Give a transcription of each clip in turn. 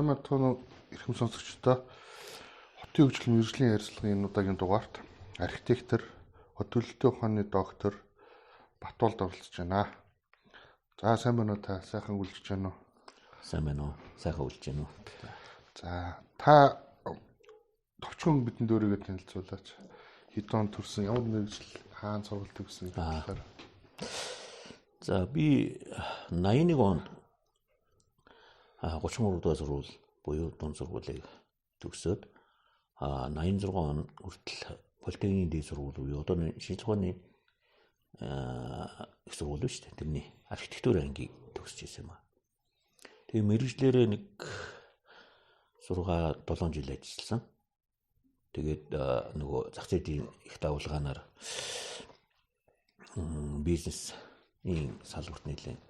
Сайн мэдээ эрхэм сонсогчдоо хотын хөгжил мэргэжлийн ярилцлагын энэ удаагийн дугаарт архитектор, хот төлөлтийн ухааны доктор Батболд оролцож байна. За сайн байна уу та? Сайхан үлдэж байна уу? Сайн байна уу? Сайхан үлдэж байна уу? За та товчхон бидэнд өөрийгөө танилцуулаач. Хэд он төрсэн, ямар мэргэжил, хаана сургалт өгсөн гэхээр. За би 81 онд 33 дугаар сургууль буюу дунд сургуулийг төгсөөд 86 он хүртэл политехникийн дэд сургууль буюу одоо шинжлэх ухааны их сургууль шүү дээ. Тэрний архитектур ангийг төгсөж ирсэн юм аа. Тэгээ мэргэжлэрээ нэг 6-7 жил ажилласан. Тэгээд нөгөө зах зээлийн их дагуулгаанаар бизнесийн салбарт нэлээд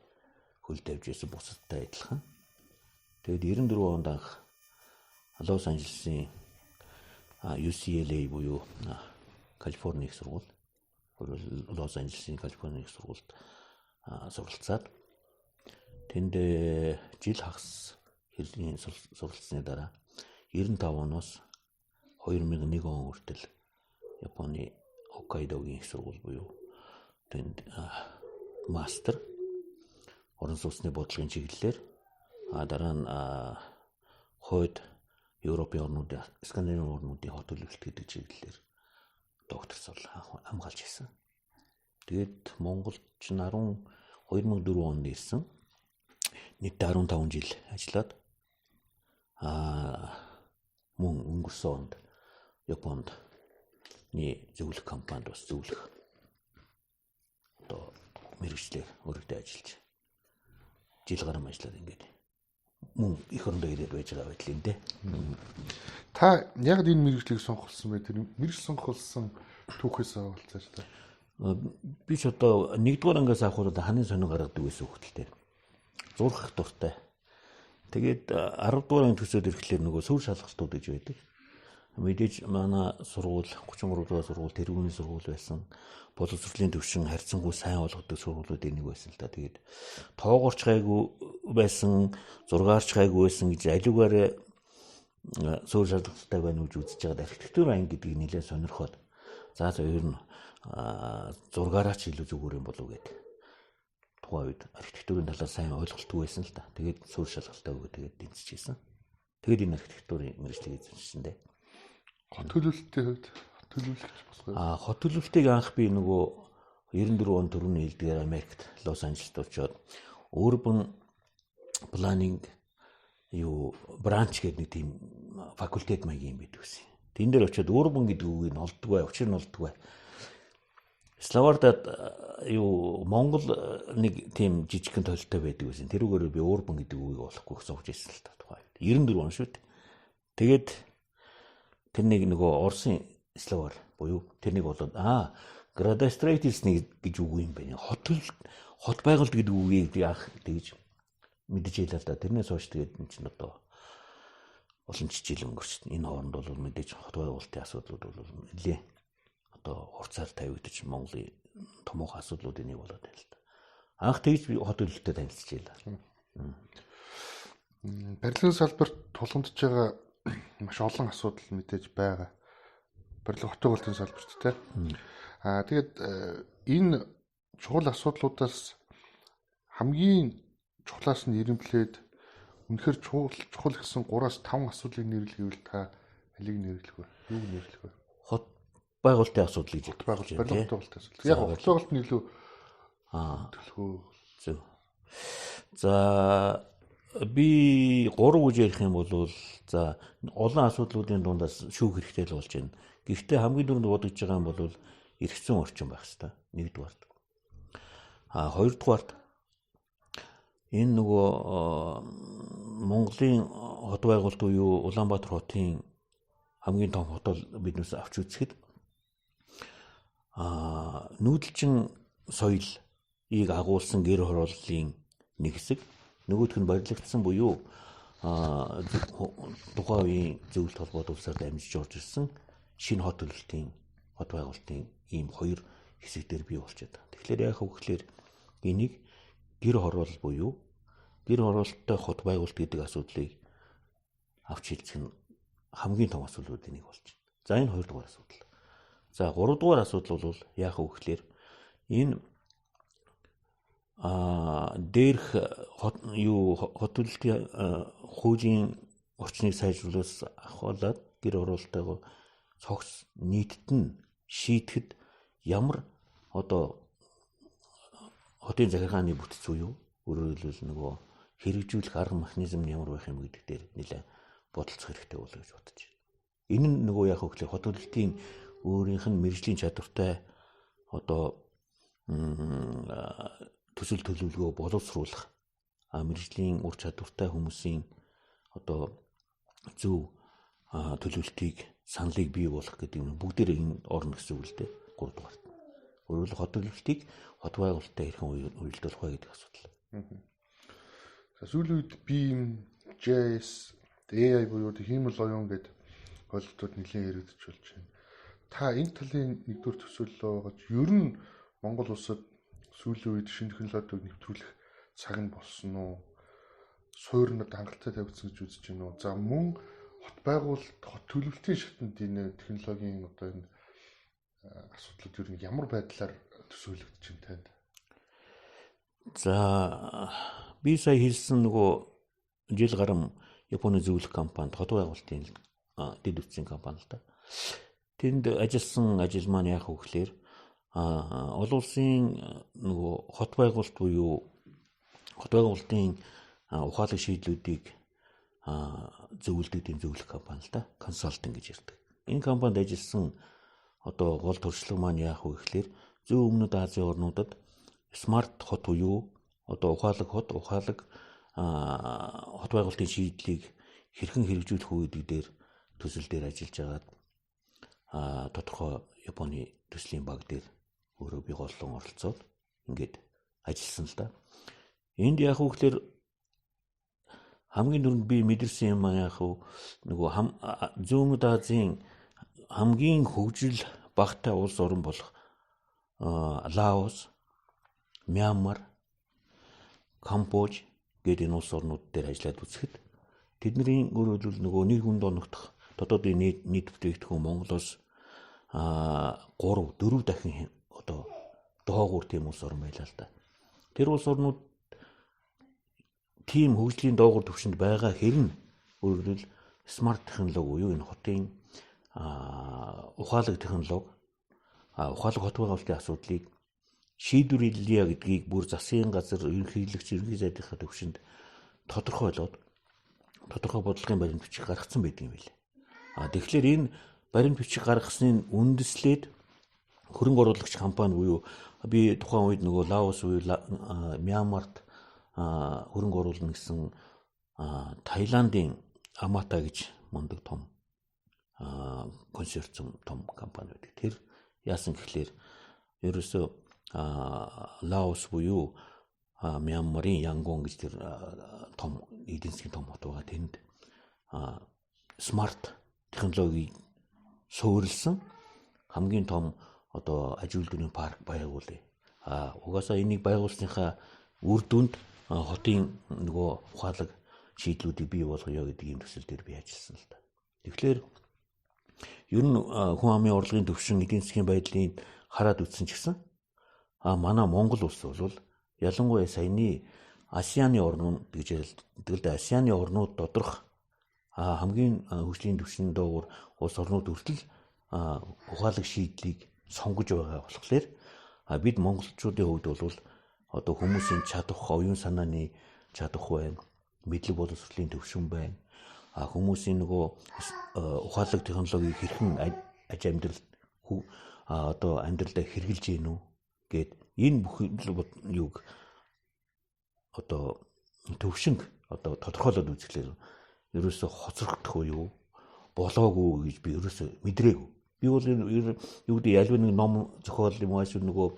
хөл тавьж ирсэн бусадтай адилхан. Тэгээд 94 онд анх Лос Анжелесийн UCLA буюу Калифорни их сургууль, Лос Анжелесийн Калифорни их сургуульд суралцаад тэнд жил хагас хэргийн суралцсны дараа 95 оноос 2001 он хүртэл Японы Хоккайдогийн их сургууль буюу тэнд мастер орон сууцны бодлогын чиглэлээр дараа нь хойд Европын орнуудын, Скандинавын орнуудын хот төлөвлөлт гэдэг чиглэлээр докторсол хамгаалж ирсэн. Тэгээд Монголд ч 2004 онд ирсэн. Нийтдээ 15 жил ажиллаад мөн өнгөрсөн онд Японд зөвлөх компанид бас зөвлөх одоо мэргэжлэр өргөдөө ажиллаж жил гарам ажиллаад ингээд мөн их орондоо ирээд байж байгаа байдлын дээ. Та яг энэ мэргэжлийг сонгосон бай. Тэр мэргэж сонгосон түүхээс авалцаач та. Би ч одоо 1-р ангиас авахд ханын сонин гаргадаг байсан хөлтэй. Зурх дуртай. Тэгээд 10-р анги төсөөд ирэхлээр нөгөө сүр шалгалтууд гэж байдаг. Мэдээж манай сургууль 33 дугаар сургууль тэргүүний сургууль байсан. Боловсролын төвшин харьцангуй сайн олгодог сургуулиудын нэг байсан л да. Тэгээд тоогоорч гайгүй байсан, зургаарч гайгүй байсан гэж аливаар суурь шалгалттай байна гэж үзэж байгаад архитектур анги гэдгийг нэлээд сонирхоод за ер нь зургаараач илүү зүгээр юм болов гэдэг. Тухайн үед архитектурын талаар сайн ойлголтгүй байсан л да. Тэгээд суурь шалгалттай өгөө тэгээд дэмжижсэн. Тэгээд энэ архитектурын мэргэжлийг эзэмшсэн дээ. Хот төлөвлөлтийн хувьд төлөвлөгч босгоо. Хот төлөвлөлтийг анх би нөгөө 94 он төрөний хэлдгээр Америкт Лос Анжелест очоод urban planning бранч гэдэг нэг тийм факультет маягийн юм байдаг гэсэн. Тэн дээр очоод urban гэдэг үгийг олддгүй, учир нь олддгүй. Словардад Монгол нэг тийм жижигхэн толтой байдаг байсан. Тэрүүгээр би urban гэдэг үгийг олохгүй сууж ирсэн л та тухай. 94 он шүү дээ. Тэгээд тэр нөгөө Орсын словар буюу тэрнийг болоод gradastration гэж үг юм байна. Хот байгуулалт гэдэг үгийг яах гэж мэдэж ялаа л да. Тэрнээс хойш тэгээд энэ чинь одоо олон жил өнгөрч энэ хооронд бол мэдээж хот байгуулалтын асуудлууд бол нэлээ одоо хурцаар тавигдаж Монголын томоохон асуудлуудын нэг болоод байна л да. Анх тэгж би хот төлөлтөд танилцж ялаа. Барилгын салбарт тулгамдж байгаа маш олон асуудал мэдээж байгаа. Барилга хот байгуулалтын салбарт те. Тэгээд энэ чухал асуудлуудаас хамгийн чухлаас нь ирэмблээд үнэхээр чухал гэсэн 3-5 асуудлыг нэрлэвэл та алийг нэрлэх вэ? Юуг нэрлэх вэ? Хот байгуулалтын асуудал гэж байна. Барилга хот байгуулалтын асуудал. Яг хот байгуулалт нь илүү төлхөө. Зөв. За би 3 гэж ярих юм бол за олон асуудлуудын дундаас шүүх хэрэгтэй л болж байна. Гэхдээ хамгийн түрүүнд бодож байгаа юм бол эргэцэн орчин байх хэрэгтэй. 1-р. 2-р энэ нөгөө Монголын хот байгуулалт буюу Улаанбаатар хотын хамгийн том хотол биднээс авч үзэхэд нүүдэлчин соёлыг агуулсан гэр хорооллын нэг хэсэг, нөгөөх нь барилгагдсан буюу тухайн үеийн зөвлөлт холбоот улсаар дамжиж орж ирсэн шинэ хот төлөлтийн хот байгуулалтын ийм 2 хэсэгдэр бий болчиход. Тэгэхээр яах вэ гэхээр энийг гэр хороол буюу гэр хороолттой хот байгуулалт гэдэг асуудлыг авч хэлцэх нь хамгийн том асуудлуудын нэг болж байна. За энэ 2 дугаар асуудал. За 3 дугаар асуудал бол яах вэ гэхээр энэ дээрх хот төлөлтийн хуулийн орчныг сайжруулах ахвалаад гэр оролтойгоо цогц нийтэд нь шийдэхэд ямар одоо хотын захиргааны бүтц уу өөрөөр хэлбэл нөгөө хэрэгжүүлэх арга механизм нь ямар байх юм гэдэг дээр нэлээд бодолцох хэрэгтэй болов гэж бодож байна. Энэ нь нөгөө яг хөглөө хот төлөлтийн өөрийнх нь мэргэжлийн чадвартай одоо төсөл төлөвлөгөө боловсруулах мэргэжлийн ур чадвартай хүмүүсийн одоо зөв төлөвлөлтийг саналыг бий болгох гэдэг юм бүгдээр энэ орно гэсэн үг л дээ 3 дугаарт. Өөрөөр хот төлөвлөлтийг хот байгуулалттай хэрхэн уялдуулах вэ гэдэг асуудал. За сүүлийн үед BIM, JS, AI буюу хиймэл оюун гэдэг ойлголтууд нэлээд яригдж болж байна. Та энэ талын нэгдүгээр төсөөллөө байгаж ер нь Монгол улсад сүүлийн үед шинэ технологиг нэвтрүүлэх цаг нь болсон уу? Суурьнууд хангалттай тавигдсан гэж үзэж байна уу? За мөн хот байгуулалт, хот төлөвлөлтийн шатнд энэ технологийн одоо энэ асуудлууд ер нь ямар байдлаар төсөөлөгдөж байна танд? За би сая хэлсэн нөгөө жил гарам Японы зөвлөх компанид хот байгуулалтын дэд үтсийн компани л да. Тэнд ажилласан ажил маань яах вэ гэхээр олон улсын нөгөө хот байгуулалт буюу хот байгуулалтын ухаалаг шийдлүүдийг зөвлөдөг зөвлөх компани л да. Консалтинг гэж ярьдаг. Энэ компанид ажилласан одоо гол туршлага маань яах вэ гэхээр зүүн өмнөд Азийн орнуудад смарт хот буюу одоо ухаалаг хот байгуулалтын шийдлийг хэрхэн хэрэгжүүлэх үү гэдэг дээр төсөл дээр ажиллаж агаад тодорхой Японы төслийн баг дээр өөрөө би голлон оролцоод ингээд ажилласан л да. Энд яах вэ гэхээр хамгийн түрүүнд би мэдэрсэн юм яах вэ нөгөө зүүн өмнөд Азийн хамгийн хөгжил багатай улс орн болох Лаос, Мянмар, Камбож гэдэг энэ улс орнууд дээр ажиллаад үзэхэд тэдний өөрөөр хэлбэл нөгөө нэг хүнд оногдох дотоодын нийт бүтээгдэхүүн Монголоос 3-4 дахин одоо доогуур тийм улс орн байлаа л да. Тэр улс орнууд тийм хөгжлийн доогуур түвшинд байгаа хэрнээ өөрөөр хэлбэл смарт технологи юу энэ хотын ухаалаг технологи ухаалаг хот байгуулалтын асуудлыг шийдвэрлэе гэдгийг бүр засгийн газар ерөнхийлөгч ерөнхий сайдынхаа төвшөнд тодорхойлоод тодорхой бодлогын баримт бичиг гаргацсан байдаг юм билээ. Тэгэхээр энэ баримт бичиг гаргасныг үндэслээд хөрөнгө оруулагч компани буюу би тухайн үед нөгөө Лаос буюу Мянмарт хөрөнгө оруулна гэсэн Таиландын Амата гэж мундаг том консорциум том компани байдаг. Тэр яасан гэхлээр ерөөсөө Лаос буюу Мянмарын Янгон гэж тэр том эдийн засгийн том хот байгаа. Тэнд смарт технологиг суурилсан хамгийн том одоо аж үйлдвэрийн парк байгуулъя. Угаасаа энийг байгуулсныхаа үр дүнд хотын нөгөө ухаалаг шийдлүүдийг бий болгоё гэдэг юм төсөл дээр би ажилласан л да. Тэгэхээр ер нь хүн амын орлогын түвшин эдийн засгийн байдлыг хараад үзсэн ч гэсэн манай Монгол улс бол ялангуяа саяны ASEAN-ы орнууд гэж ярьдаг. ASEAN-ы орнууд доторх хамгийн хөгжлийн түвшин доогуур улс орнууд хүртэл ухаалаг шийдлийг сонгож байгаа болохоор бид монголчуудын хувьд бол одоо хүмүүсийн чадах, оюун санааны чадах байна, мэдлэг боловсролын төвшин байна. Хүмүүсийн нөгөө ухаалаг технологиг хэрхэн аж амьдралд одоо амьдралдаа хэрэгжилж гин үү гэд энэ бүх юуг одоо төвшинг одоо тодорхойлоод үзэхлээр ерөөсө хоцрогдох уу болоогүй гэж би ерөөсө мэдрээгүй. Би бол юу гэдэг ялва нэг ном зохиол юм ааш нөгөө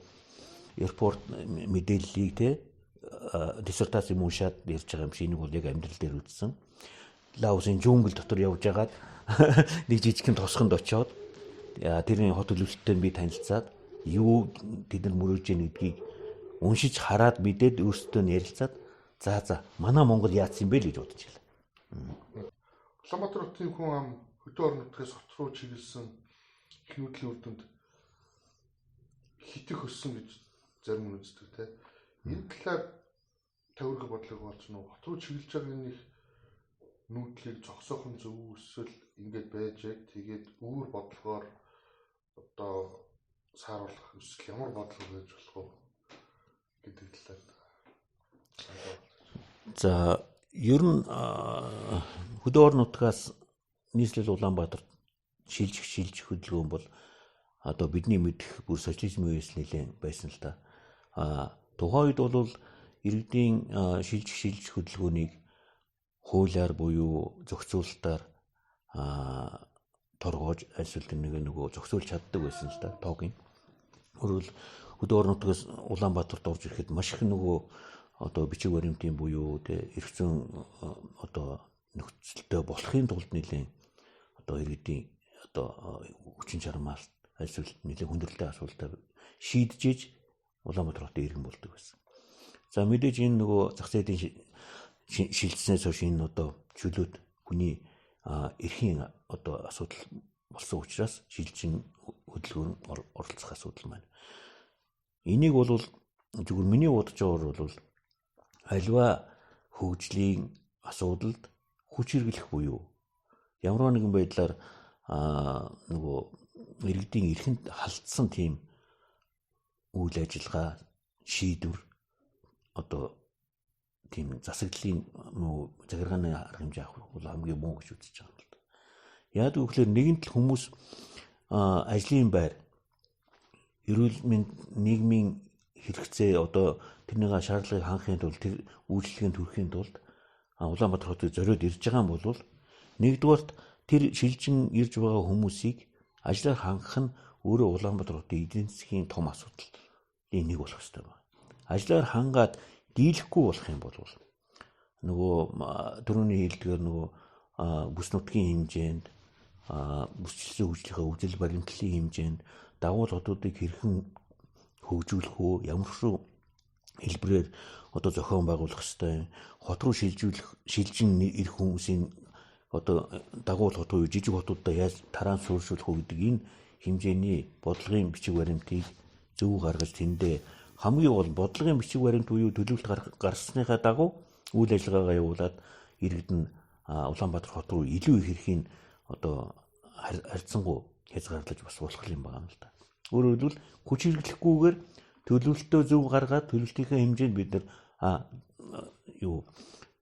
аэропорт мэдээллийг те диссертац юм уушаад ярьж байгаа юм шиг нэг бол яг амьдрал дээр үзсэн. Лаосын жунгл дотор явж агаад нэг жижигхэн тосгонд очиод тэрний хот төлөвлөлтөнд би танилцаад юу тэд нар мөрөөж яах гэдгийг уншиж хараад мэдээд өөрсдөө нь ярилцаад за манай Монгол яатсан юм бэ л гэж бодож байлаа. Улаанбаатар хотын хүн ам хөдөө орон нутгаас хот руу чиглэсэн их нүүдлийн үр дүнд хитэх өссөн гэж зарим нь үздэг те. Энэ талаар төвөргө бодлого болж нь хот руу чиглэж байгаа нэг нүүдлийг зогсоох нь зөв эсвэл ингэж байж тэгээд өөр бодлогоор одоо сааруулах эсвэл ямар бодлого байж болох вэ гэдэг талаар. За ер нь хөдөө орон нутгаас нийслэл Улаанбаатар шилжих хөдөлгөөн бол одоо бидний мэдэх бүр социализмын үеэс нэлээд байсан л да. Тухайн үед бол иргэдийн шилжих хөдөлгөөнийг хуулиар буюу зохицуулалтаар торгоож альсвал нөгөө зохицуулж чаддаг байсан л да. Тоогийн. Өөрөөр хөдөө орон нутгаас Улаанбаатарт орж ирэхэд маш их нөгөө одоо бичиг баримтын буюу эргэцэн одоо нөхцөлтэй болохын тулд нэлээд одоо иргэдийн одоо хүчин чармаалт альсвал нэлээд хүндрэлтэй асуудалтай шийдэж Улаанбаатар хотын иргэн болдог байсан. За мэдээж энэ нөгөө зах зээлийн шилжснээс хойш энэ одоо чөлөөт хүний эрхийн одоо асуудал болсон учраас шилжин хөдөлгөөн оролцох асуудал маань. Энийг бол зөвхөн миний бодож байгаагаар бол альва хөгжлийн асуудалд хүч хэрэглэх буюу ямар нэгэн байдлаар нөгөө иргэдийн эрхэнд халтсан тийм үйл ажиллагаа шийдвэр одоо тийм засаглалын нөгөө захиргааны арга хэмжээ авах бол хамгийн муу гэж үзэж байгаа юм л да. Яагаад гэвэл нэгэнт хүмүүс ажлын байр эрүүл мэнд нийгмийн хэрэгцээ одоо тэрнийг шаардлагыг хангахын тулд тэр үйлчлэгийн төрхийн тулд Улаанбаатар хотыг зориод ирж байгаа юм бол нэгдүгээрт тэр шилжин ирж байгаа хүмүүсийг ажлаар хангах нь өөрөө Улаанбаатар хотын эдийн засгийн том асуудал нэг болох ёстой байна. Ажлаар хангаад дийлэхгүй болох юм бол нөгөө түрүүний хэлдгээр нөгөө бүс нутгийн хэмжээнд бүсчилсэн хөгжлийнхээ үзэл баримтлалын хэмжээнд дагуул хотуудыг хэрхэн хөгжүүлэх үү, ямар шүү хэлбэрээр одоо зохион байгуулах ёстой, хот руу шилжин ирэх хүмүүсийн одоо дагуул хот руу жижиг хотуудаа яаж тараан суурьшуулах уу гэдэг энэ хэмжээний бодлогын бичиг баримтыг зөв гаргаж тэндээ хамгийн гол бодлогын бичиг баримт буюу төлөвлөлт гаргасныхаа дагуу үйл ажиллагаагаа явуулаад иргэд нь Улаанбаатар хот руу илүү их хэрхийн одоо харьцангуй хязгаарлаж бас болох юм байна л да. Өөрөөр хэлбэл хүч хэрэглэхгүйгээр төлөвлөлтөө зөв гаргаад төлөвлөлтийнхээ хэмжээнд бид нар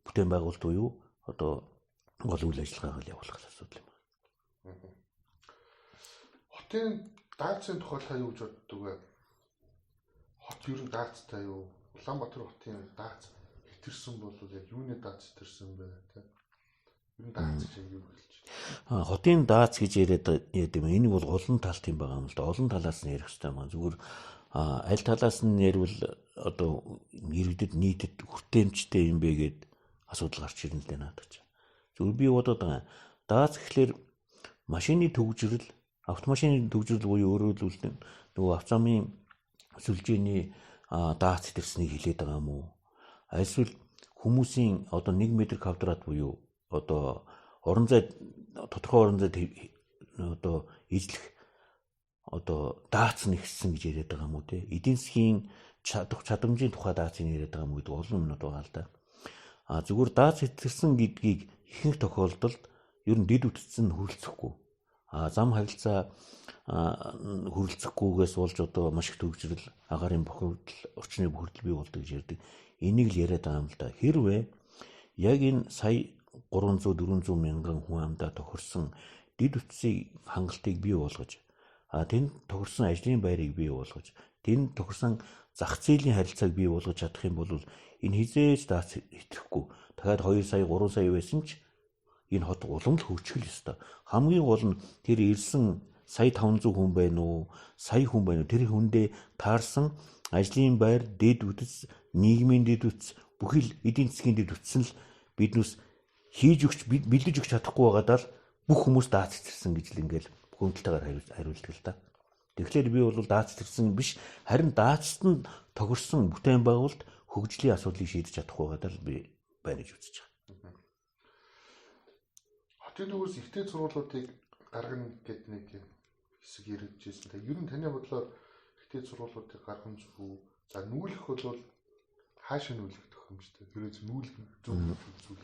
бүтээн байгуулалт буюу одоо гол үйл ажиллагаагаа явуулах асуудал юм байна. Хотын даацын тухай юу гэж боддог вэ? Хот ер нь даацтай юу? Улаанбаатар хотын даац хэтэрсэн бол яг юуны даац хэтэрсэн бэ те? Ер нь даац гэж юу хэлж байна? Хотын даац гэж яриад юм. Энэ бол олон талт юм байгаа юм л да. Олон талаас нь ярих хэрэгтэй юм. Зүгээр аль талаас нь ярил одоо иргэдэд нийтэд хүртээмжтэй юм бэ гэд асуудал гарч ирнэ л дээ надад ч. Зүгээр би бодоод байгаа. Даац гэхэлэр машины төвжирэл, автомашины төвжирэл буюу өөрөөр хэлбэл нөгөө автомын сүлжээний даац хэтэрснийг хэлээд байгаа юм уу? Эсвэл хүмүүсийн одоо 1 м квадрат буюу одоо тодорхой орон зайд одоо ижлэх одоо даац нэгссэн гэж яриад байгаа юм уу те? Эдийн засгийн чадамжийн тухай даацыг яриад байгаа юм уу гэдэг олон юмнууд байгаа л да. Зүгээр даац хэтэрсэн гэдгийг ихэнх тохиолдолд ер нь дэд үтцэн хүрэлцэхгүй. Зам харилцаа хүрэлцэхгүйгээс болж одоо маш их төвчрэл агаарын бохирдол, орчны бохирдол бий болдог гэж ярьдаг. Энийг л яриад байгаа юм л да. Хэрвээ яг энэ сая 300-400 мянган хүн амдаа тохирсон дэд үтцийн хангалтыг бий болгож, тэнд тохирсон ажлын байрыг бий болгож, тэнд тохирсон зах зээлийн харилцааг бий болгож чадах юм бол энэ хизээж даац хэтрхгүй. Дахиад 2 сая 3 сая байсан ч энэ хот улам л хөгжих ёстой. Хамгийн гол нь тэр ирсэн сая 500 хүн байна уу, сая хүн байна уу, тэр хүндээ таарсан ажлын байр, дэд үтц, нийгмийн дэд үтц, бүхэл эдийн засгийн дэд үтц нь л биднээс хийж өгч бэлдэж өгч чадахгүй байгаадаа л бүх хүмүүс даац хэтэрсэн гэж л ингээл хөндлөлтөөр хариулдаг л да. Тэгэхээр би бол даац хэтэрсэн биш, харин даацт нь тохирсон бүтээн байгуулалт хөгжлийн асуудлыг шийдэж чадахгүй байгаадаа л би байна гэж үзэж байгаа. хотын төвөөс ихтэй сургуулиудыг гаргана гэдэг нэг хэсэг яригдж байсан. Тэгээ ер нь таны бодлоор ихтэй сургуулиудыг гаргах зөв үү? За нүүлэх бол хаашаа нүүлэх тохиомжтой. Тэрээс нүүлэх зөв зүйл.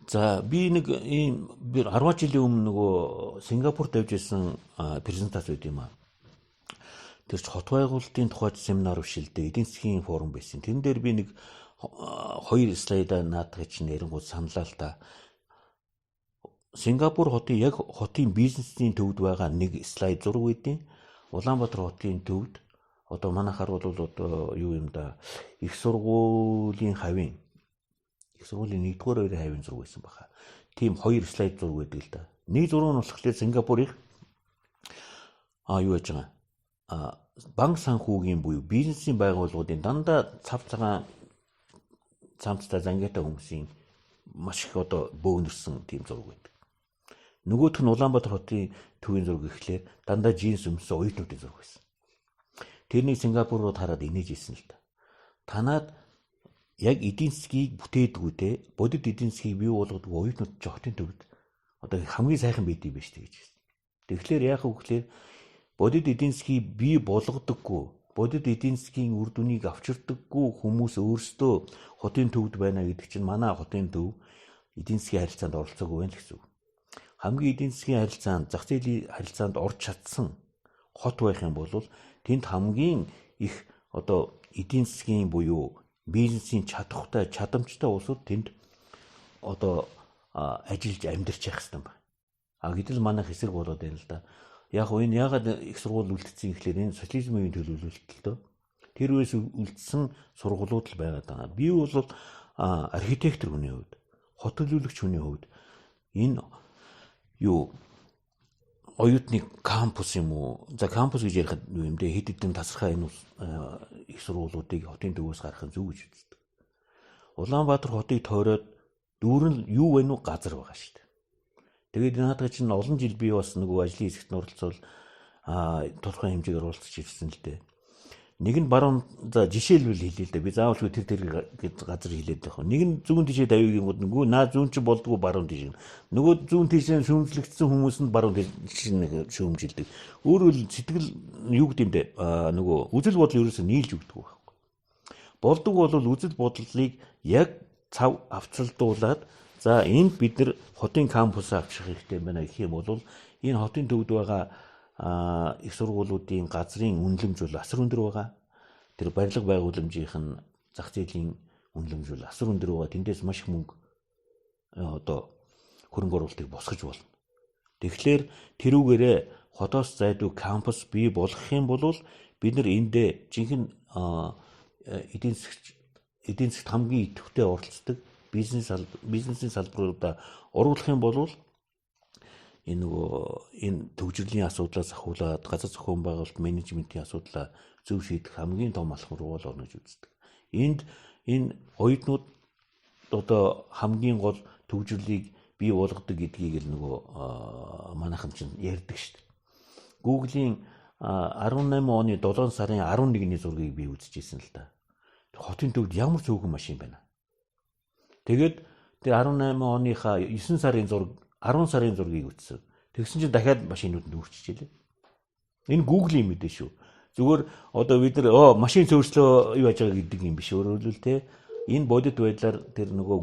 За би нэг ийм 10 жилийн өмнө нөгөө Сингапурт явж исэн презентац байд юм аа. Тэр ч хот байгуулалтын тухайд семинар бишэлдэ эдийн засгийн форум байсан. Тэн дээр би нэг 2 слайдаа наадах чинь нэрэнгууд саналаа л да. Сингапур хотын яг хотын бизнесийн төвд байгаа нэг слайд зураг байдیں۔ Улаанбаатар хотын төвд одоо манайхаар бол одоо юу юм да их сургуулийн 1-р 2-р хавийн зураг байсан баха. Тийм 2 слайд зураг байдаг л да. Нэг зураг нь болохоор Сингапурыг юу яаж байгаа банк санхүүгийн буюу бизнесийн байгууллагуудын дандаа цав цагаан цамцтай зангиатай хүмүүсийн маш их одоо бөөгнөрсөн тийм зураг байдаг. Нөгөөх нь Улаанбаатар хотын төвийн зураг гэхлээр дандаа джинс өмссөн оюутнуудын зураг байсан. Тэрнийг Сингапур руу хараад инээж ирсэн л да. Танаад яг эдийн засгийг бүтээдгүү те бодит эдийн засгийг бий болгодог оюутнууд ч хотын төвд одоо хамгийн сайхан байдгийг байж тэгэж байна. Тэгэхээр яах вэ гэхээр бодит эдийн засгийг бий болгодоггүй, бодит эдийн засгийн үр дүнийг авчирдаггүй хүмүүс өөрсдөө хотын төвд байна гэдэг чинь манай хотын төв эдийн засгийн харилцаанд оролцоогүй байна л гэсэн үг. Хамгийн эдийн засгийн харилцаанд, зах зээлийн харилцаанд орж чадсан хот байх юм бол тэнд хамгийн их одоо эдийн засгийн буюу бизнесийн чадхтай, чадамжтай улсууд тэнд одоо ажиллаж амьдарч явах хэрэгтэй байна. Гэтэл манай хэсэг болоод байна л да. Яг энэ ягаад их сургууль үлдсэн гэхлээр энэ социализмын төлөвлөлт л дөө. Тэр үеэс үлдсэн сургуулиуд л байгаад байгаа. Би бол архитектор хүний хувьд, хот төлөвлөгч хүний хувьд энэ юу оюутны кампус юм уу? За кампус гэж ярихад юу юм бэ? Хэд хэдэн тасархай энэ их сургуулиудыг хотын төвөөс гаргах нь зөв гэж үздэг. Улаанбаатар хотыг тойроод дүүрэн юу вэ нү газар байгаа шүү дээ. Тэгээд наадах чинь олон жил би бас нөгөө ажлын хэсэгт оролцвол тодорхой хэмжээгээр оролцож ирсэн л дээ. Нэг нь баруун за жишээлбэл хэлээ л дээ. Би заавалгүй тэр газар хэлээд байх. Нэг нь зүүн тишээ давиг юм нөгөө наа зүүн чи болдгоо баруун тиш. Нөгөө зүүн тишээ шүүмжлэгдсэн хүмүүс нь баруун тиш шүүмжилдэг. Өөрөөр сэтгэл юу гэдэм бэ? Нөгөө үзэл бодол ерөөсөө нийлж өгдөг байхгүй. Болдог бол үзэл бодлыг яг цав авцалдуулаад за энд бид нар хотын кампус авчих хэрэгтэй байна гэх юм бол энэ хотын төвд байгаа их сургуулиудын газрын үнэлэмж бол асар өндөр байгаа. Тэр барилга байгууламжийнх нь зах зээлийн үнэлэмж бол асар өндөр байгаа. Тэндээс маш их мөнгө одоо хөрөнгө оруулалтыг босгож болно. Тэгэхээр тэрүүгээрээ хотоос зайдуу кампус бий болгох юм бол бид нар эндээ жинхэнэ эдийн засгт хамгийн идэвхтэй оролцдог бизнесийн салбаруудаа оруулах юм бол энэ төвжирлийн асуудлаас ахуулаад газар зохион байгуулалт менежментийн асуудлаа зөв шийдэх хамгийн том алхам руу орно гэж үздэг. Энэ оюутнууд одоо хамгийн гол төвжирлийг бий болгодог гэдгийг л нөгөө манайхан чинь ярьдаг шүү дээ. Google-ийн 18 оны 7 сарын 11-ний зургийг би үзчихсэн л да. Хотын төвд ямар цөөхөн машин байна. Тэгээд тэр 18 оныхаа 9 сарын зураг 10 сарын зургийг үзсэн. Тэгсэн чинь дахиад машинууд нь өөрчилжээ. Энэ Google-ийн мэдээ шүү. Зүгээр одоо бид нар машин цөөрслөө юу яаж байгаа гэдэг юм биш. Өөрөөр хэлбэл те энэ бодит байдлаар тэр нөгөө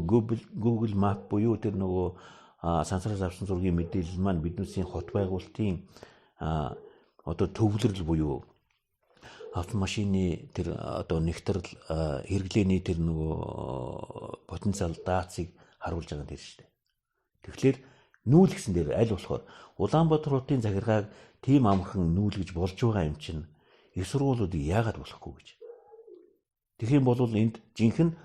Google Map буюу тэр нөгөө сансараас авсан зургийн мэдээлэл маань биднээсийн хот байгуулалтын одоо төвлөрөл буюу автомашины тэр одоо нэгтрэл хэрэглээний тэр нөгөө потенциал даацыг харуулж байгаа юм дээр шүү дээ. Тэгэхээр нүүлгсэн дээр аль болохоор Улаанбаатар хотын захиргааг тийм амархан нүүлгэж болж байгаа юм чинь их сургуулиудыг яагаад болохгүй гэж. Тэгэх юм бол энд жинхэнэ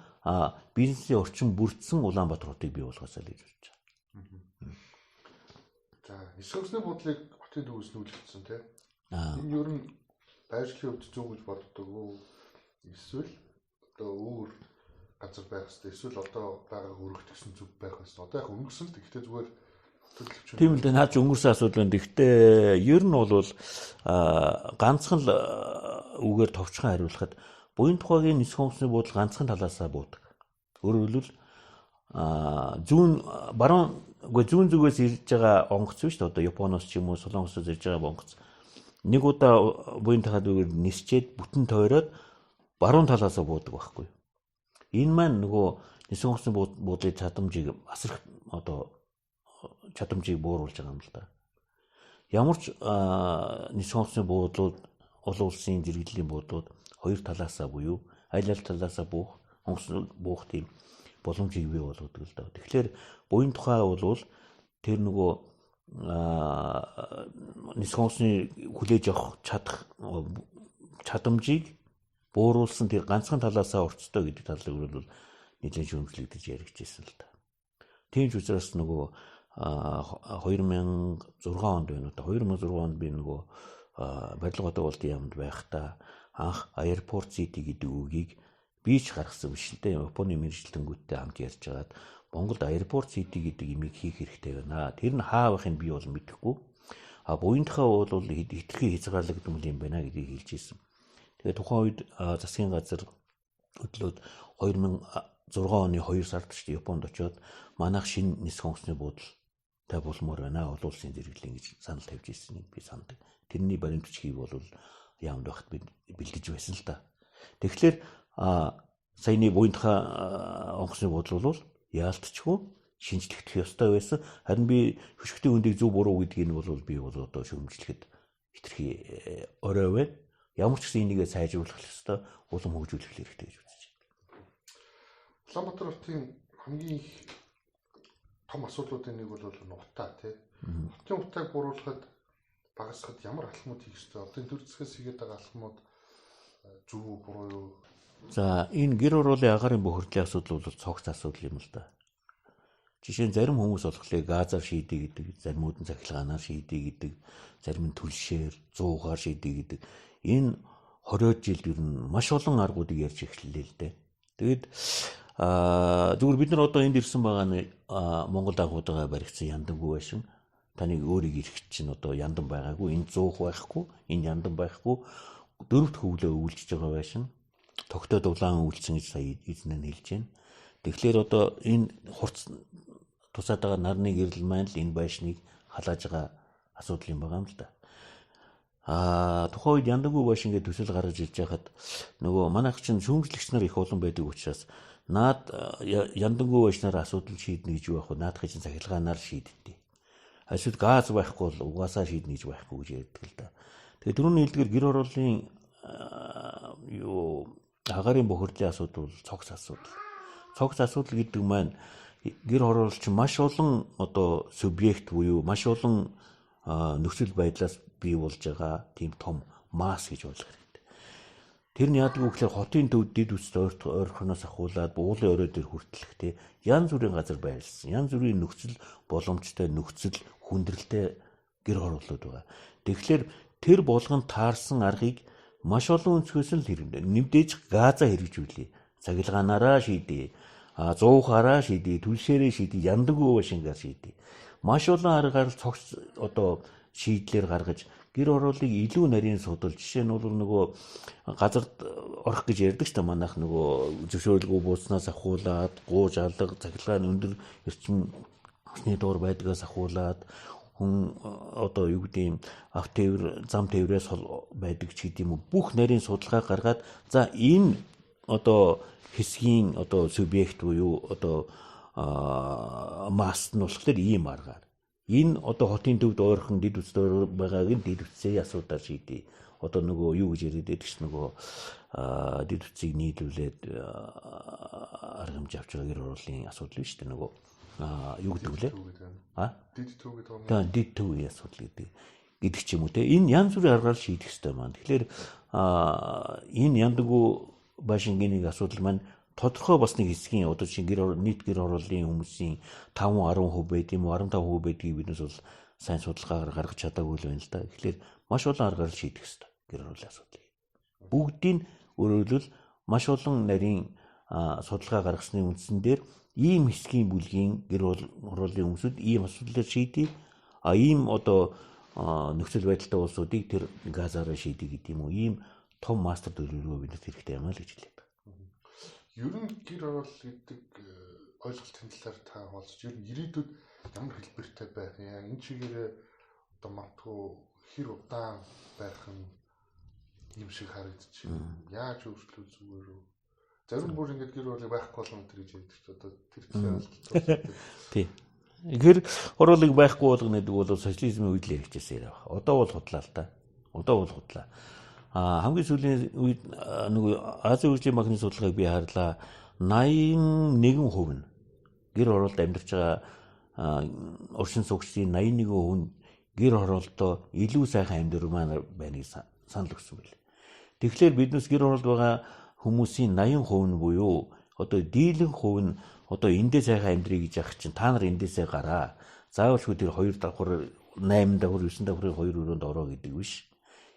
бизнесийн орчин бүрдсэн Улаанбаатар хотыг бий болгоосаа л гэж бодож байна. За, эсрэг усны бодлыг хотын төвөөс нүүлгсэн тийм. Энэ ер нь байршлын хувьд зөв гэж боддог уу? Эсвэл одоо өөр газар байх хэрэгтэй. Эсвэл одоо байгааг өргөтгсөн зүг байх хэрэгтэй. Одоо яг өнгөрсөн л гэхдээ зүгээр тийм л дээ. Наад өнгөрсөн асуудал байна. Гэхдээ ер нь бол ганцхан л үгээр товчхон хариулахад буян тухайгийн нисэх хонсны буудал ганцхан талаасаа буудаг. Өөрөөр хэлбэл зүүн баруун үгүй зүүн зүгээс ирж байгаа онгоц биш үү? Одоо Японоос ч юм уу Солонгосоос ирж байгаа онгоц. Нэг удаа буян тахад нисчээд бүтэн тойроод баруун талаасаа буудаг байхгүй. Энэ маань нөгөө нисэн онгоцны буудлын чадамжийг асрах одоо чадамжийг бууруулж байгаа юм л да. Ямар ч нисэн онгоцны буудлууд олон улсын зэрэглэлийн буудлууд хоёр талаасаа буюу аль талаасаа буух онгоц буух тийм боломжийг бий болгодог л да. Тэгэхээр буян тухай бол тэр нөгөө нисэн онгоцны хүлээж авах чадамжийг бууруулсан тэр ганцхан талаасаа орцтой гэдэг талыг бол нэлээд шүүмжлэгдэж яригдчихсэн л да. Тийм ч учраас нөгөө 2006 онд байна уу? 2006 онд би нөгөө барилга хотын улсын яамд байхдаа анх Airport City гэдэг үгийг би ч гаргасан биш л дээ. Японы мэргэжилтэнгүүдтэй хамт ярьж байгаад Монголд Airport City гэдэг имийг хийх хэрэгтэй байна. Тэр нь хаа байхыг би бол мэдэхгүй. Буянтхаа бол хитрхи хязгаарлагдсан юм байна гэдгийг хэлж ирсэн. Тэгээ тухайн үед засгийн газар хөдлөөд 2006 оны 2 сард ч Японд очиод манайх шинэ нисэн онгоцны буудалтай болмоор байна. Олон улсын зэрэглэлийн гэж санал тавьж ирснийг би сандаг. Тэрний баримтчгийг бол яамд байхад би бэлдэж байсан л да. Тэгэхээр саяны буянтхаа онгоцны буудал бол яалтчгүй шинжлэхдэх ёстой байсан. Харин би хөшгтийн үндийг зөв буруу гэдгийг бол би бол одоо шүүмжлэхэд хитрхи орой байна. Ямар ч гэсэн энийгээ сайжруулах ёстой, улам хөгжүүлэх хэрэгтэй гэж үзэж байна. Улаанбаатар хотын хамгийн их том асуудлуудын нэг бол утаа тий. Хотын утааг бууруулахад багасгахад ямар алхмууд хийх ёстой? Одоо төр зэхээс хийгээд байгаа алхмууд зөв үү буруу юу? За энэ гэр ороолын агаарын бохирдлын асуудал бол цогц асуудал юм л да. Жишээ нь зарим хүмүүс болохоор газар шийдэ гэдэг, заримуд нь цахилгаанаар шийдэ гэдэг, зарим нь түлшээр 100-аар шийдэ гэдэг. Энэ 20 жилд ер нь маш олон аргуудыг ярьж эхэллээ л дээ. Тэгээд зүгээр бид нар одоо энд ирсэн байгаа нь Монгол агуудаа баригдсан яндангүй байшин. Таныг өөрийг ирэхэд чинь одоо яндан байгаагүй, энэ 100 байхгүй, энэ яндан байхгүй, дөрөвт хөвлөө өвлжж байгаа байшин. Тогтоод улаан үйлцэн гэж сая эзнээ нь хэлж байна. Тэгэхээр одоо энэ хурц тусаад байгаа нарны гэрэл маань л энэ байшныг халааж байгаа асуудал юм байгаа юм л да. Тухайн үед яндангүй байшин гэдэг төсөл гаргаж ирж байхад нөгөө манайх чинь шүүмжлэгч нар их олон байдаг учраас наад яндангүй байшнаар асуудал шийднэ гэж байх уу? Наадхын чинь цахилгаанаар шийддэг. Эсвэл газ байхгүй бол угаасаа шийднэ гэж байхгүй гэж ярьдаг л да. Тэгээ түрүүний хэлдгээр гэр ороолын агаарын бохирдлын асуудал бол цогц асуудал. Цогц асуудал гэдэг маань гэр ороолч маш олон одоо субъект буюу маш олон нөхцөл байдлаас бий болж байгаа тийм том масс гэж ойлгох хэрэгтэй. Тэр нь яадаг вэ гэхээр хотын төв дид үст ойрхоноос ахуулаад уулын орой дээр хүртэлх те янз бүрийн газар байрлсан. Янз бүрийн нөхцөл боломжтой нөхцөл хүндрэлтэй гэр ороолууд байгаа. Тэгэхээр тэр болгонд таарсан аргыг маш олон өнцгөөс л нэмдээж газаа хэрэгжүүлээ. Цахилгаанаараа шийдээ. 100-аараа шийдээ, түлшээрээ шийдээ, яндангүй байшингаар шийдээ. Маш олон аргаар цогц одоо шийдлэр гаргаж гэр ороолыг илүү нарийн судал. Жишээ нь бол нөгөө газарт орох гэж ярьдаг ч та манайх нөгөө зөвшөөрлгүй бууснаас ахуулаад, гууж алга, цахилгааны өндөр эрчимний доор байдгаас ахуулаад хүн одоо юу гэдэг автотээвэр, зам тээврээс байдаг ч гэдэг юм уу бүх нарийн судалгаа гаргаад за энэ одоо хэсгийн одоо субъект буюу одоо масс нь болохоор ийм аргаар энэ одоо хотын төвд ойрхон дид үстэй байгааг нь дид үсээ асуудал шийдээ. Одоо нөгөө юу гэж яриад байдаг ч нөгөө дид үсийг нийлүүлээд арга хэмжээ авч байгаа гэр ороолын асуудал биш үү нөгөө юу гэдэг вүлээ? Дид төв гэдэг юм. Тэгээ дид төвийн асуудал гэдэг ч юм уу те. Энэ янз бүрийн аргаар шийдэх хэрэгтэй маань. Тэгэхээр энэ яндагүй байшингийн нэг асуудал маань тодорхой бас нэг хэсгийн одоо чинь нийт гэр ороолын хүмүүсийн 5-10% байд юм уу 15% байдгийг биднээс бол сайн судалгаагаар гаргаж чадаагүй л байна л да. Тэгэхээр маш олон аргаар шийдэх хэрэгтэй гэр ороолын асуудлыг. Бүгдийг өөрөөлөл маш олон нарийн судалгаа гаргасны үндсэн дээр ийм хэсгийн бүлгийн гэр ороолын хүмүүсүүд ийм асуудлыг шийдээ. Ийм одоо нөхцөл байдалтай улсуудыг тэр газаараа шийдэх гэдэг юм уу. Ийм том мастер төлөвлөгөө бидэнд хэрэгтэй юм аа л гэж хэлээд байна. Ер нь гэр ороол гэдэг ойлголтын талаар та боловч ер нь ирээдүйд ямар хэлбэртэй байх яа энэ чигээр одоо магадгүй хэр удаан байх юм шиг харагдчих. Яаж өөрчлөх зүгээр үү? Зарим бүр ингэж гэр бүлийг байхгүй болгоно гэж ярьдаг ч одоо тэр чинь ойлголт. Тий. Гэр хороолыг байхгүй болгоно гэдэг бол социализмын үед л хэрэгжсэн юм байна. Одоо бол худлаа л та. Одоо бол худлаа. Хамгийн сүүлийн үед нөгөө Азийн хөгжлийн банкны судалгааг би харлаа. 81% нь гэр хороолд амьдарч байгаа уршин суугчдын 81% нь гэр хороолдоо илүү сайхан амьдрал байныг санал өгсөн байл. Тэгэхээр биднес гэр хороолд байгаа хүмүүсийн 80% нь буюу одоо дийлэн хувь нь одоо эндээ сайхан амьдрий гэж яах чинь та нар эндээсээ гараа. Заавалчгүй тэр 2 давхар 8 давхар 9 давхрын 2 өрөөнд ороо гэдэг биш.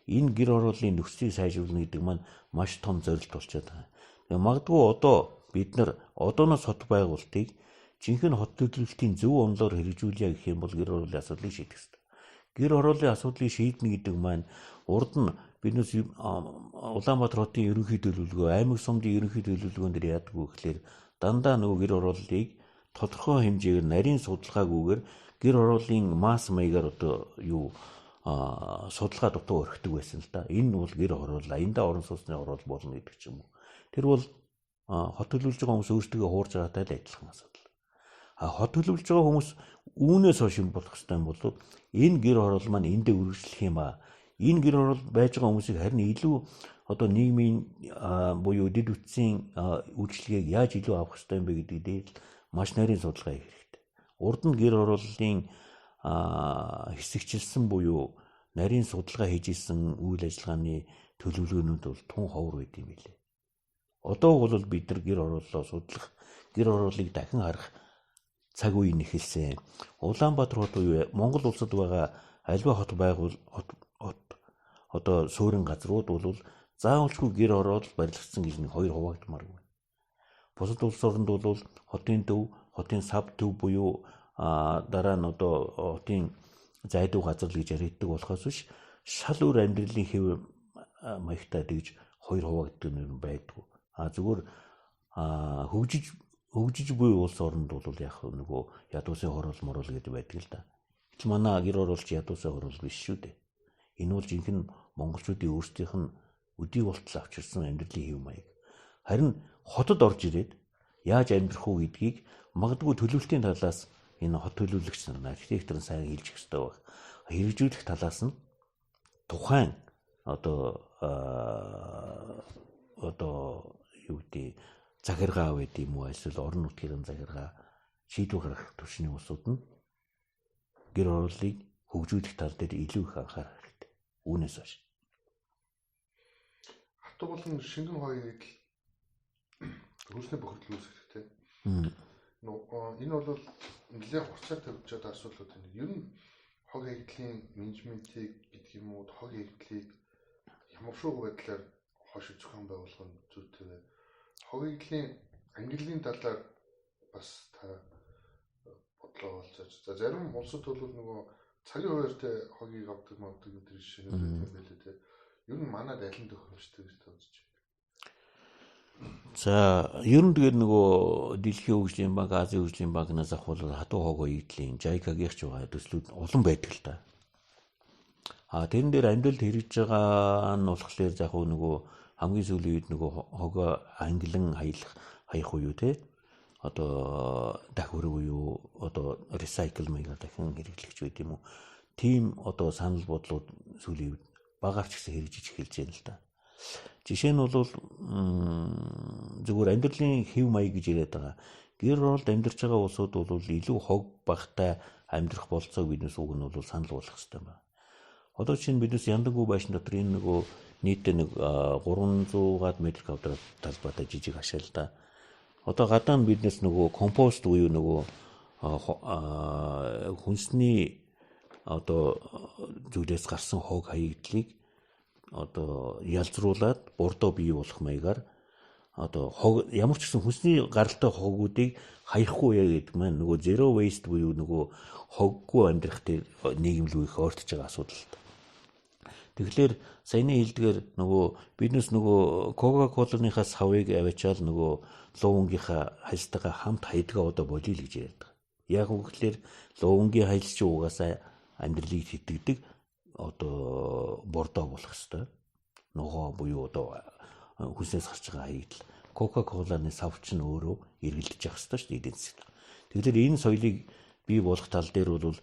Энэ гэр хорооллын нөхцөлийг сайжруулна гэдэг маань маш том зорилт болчиход байгаа. Тэгээ магадгүй одоо бид нар одооноос хот байгуулалтыг жинхэнэ хот төлөвлөлтийн зөв онолоор хэрэгжүүлье гэх юм бол гэр хорооллын асуудлыг шийдэх ёстой. Гэр хорооллын асуудлыг шийднэ гэдэг маань урд нь биднес Улаанбаатар хотын ерөнхий төлөвлөгөө, аймаг сумдын ерөнхий төлөвлөгөөн дээр яадаг вэ гэхээр дандаа нөгөө гэр хорооллыг тодорхой хэмжээгээр нарийн судалгаагүйгээр гэр хорооллын масс маягаар одоо судалгаа дутуу өргөдөг байсан л да. Энэ бол гэр хороол, аяндаа орон сууцны хороол болно гэдэг ч юм уу. Тэр бол хот төлөвлөж байгаа хүмүүс өөрсдөө хуурж байгаатай л адилхан асуудал. Хот төлөвлөж байгаа хүмүүс үүнээс хойш юм болох хэвээр бол энэ гэр хороол маань эндээ үргэлжлэх юм аа. Энэ гэр хороол байж байгаа хүмүүсийг харин илүү одоо нийгмийн буюу дэд үтсийн үйлчлэгийг яаж илүү авах хэрэгтэй юм бэ гэдэг дээр маш нарийн судалгаа хийх хэрэгтэй. Урд нь гэр хорооллын хэсэгчилсэн буюу нарийн судалгаа хийж исэн үйл ажиллагааны төлөвлөгөөнүүд бол тун ховор байд юм билээ. Одоо бол бид нар гэр хорооллоо судлах, гэр хорооллыг дахин харах цаг үе нэхэлсэн. Улаанбаатар хот буюу Монгол улсад байгаа альва хот одоо суурин газрууд бол заавалчгүй гэр хороол барилгацсан гэж нэг 2 хуваагдмаар байна. Бусад улс орнд бол хотын төв, хотын сав төв буюу дараа нь одоо хотын зайдуу газар л гэж яригддаг болохоос биш шал өөр амьдралын хэв маягтай тэгж 2 хуваагддаг юм байдгүй. Зүгээр хөгжиж буй улс орнд бол яг нөгөө ядуусын хороол морол гэдэг байдаг л да. Чи манай гэр хороолч ядуусын хороол биш шүү дээ. Энэ бол жинхэнэ монголчуудын өөрсдийнх нь өдий болтол авчирсан амьдралын хэв маяг. Харин хотод орж ирээд яаж амьдрах уу гэдгийг магадгүй төлөвлөлтийн талаас энэ хот төлөвлөгч нар, архитектор сайн хэлж өгөх ёстой баг. Хэрэгжүүлэх талаас нь тухайн одоо юу гэдэг захиргаа байд юм уу эсвэл орон нутгийн захиргаа шийдвэр гаргах түвшний улсууд нь гэр хорооллыг хөгжүүлэх тал дээр илүү их анхаарах хэрэгтэй. Үүнээс хойш. Хатуу болон шингэн хоёрыг хөрсний бохирдол үүсгэх хэрэгтэй. Энэ бол нэлээд хугацаа тавьж байгаа асуудлууд байна. Ер нь хог хэвлэлийн менежментийг гэдэг юм уу, хог хэвлэлийг ямар шоу байдлаар хойш зохион байгуулах нь зүйтэй вэ? Хог хэвлэлийн ангиллын талаар бас та бодлоо олцооч. За зарим улсад бол нөгөө цагийн хуваарьтай хогийг авдаг гэдэг жишээнүүд байна юм байлээ те. Ер нь манад аль нь тохиромжтой гэж тооцож байна. За ер нь тэгээд нөгөө Дэлхийн хөгжлийн банк, Азийн хөгжлийн банкнаас авахвал хатуу хог хоёрын JICA-гийн ч байгаа төслүүд улам байдаг л та. Тэрэн дээр амьдралд хэрэгж байгаа нь болохоор яг нөгөө хамгийн сүүлийн үед нөгөө хогоо англин хаях уу те. Одоо дахиурэг буюу одоо recycle маягаар дахин хэрэглэгч байд юм уу. Тийм одоо санал бодлууд сүүлийн үед багаарч гэсэн хэрэгжиж эхэлж байна л да. Жишээ нь бол зүгээр амьдралын хэв маяг гэж яриад байгаа. Гэр хороолд амьдарч байгаа улсууд бол илүү хог багтай амьдрах болцоог биднес уг нь бол санал болгох хэрэгтэй байна. Одоо чинь биднес яндангүй байшин дотор энэ нөгөө нийтдээ нэг 300-аад метр квадрат талбайтай жижиг хашаал да. Одоо гадаа нь биднес нөгөө компост буюу нөгөө хүнсний одоо зүйлээс гарсан хог хаягдлыг одоо ялзруулад бурдоо бий болох маягаар одоо хог ямар ч гэсэн хүнсний гаралтай хогуудыг хаяхгүй яа гэдэг маань нөгөө zero waste буюу нөгөө хоггүй амьдрах дээр нийгэмлүү их ойртож байгаа асуудал. Тэгэхээр саяны хэлдгээр нөгөө биднес нөгөө Coca-Cola-ныхаа савыг аваачаал нөгөө луунгийнхаа хальтайгаа хамт хайдгаа одоо болиё л гэж яриад байгаа. Яг үгээр лувангийн хаялч угаасаа амьдралыг сэтгэдэг одоо бордоо болох хэвээр. Ногоо буюу одоо хүснээс гарч байгаа хаягдл. Кока-коланы савч нь өөрөө эргэлдэж явах хэвээр шүү дээ эдийн засаг. Тэгэхээр энэ соёлыг бий болох тал дээр бол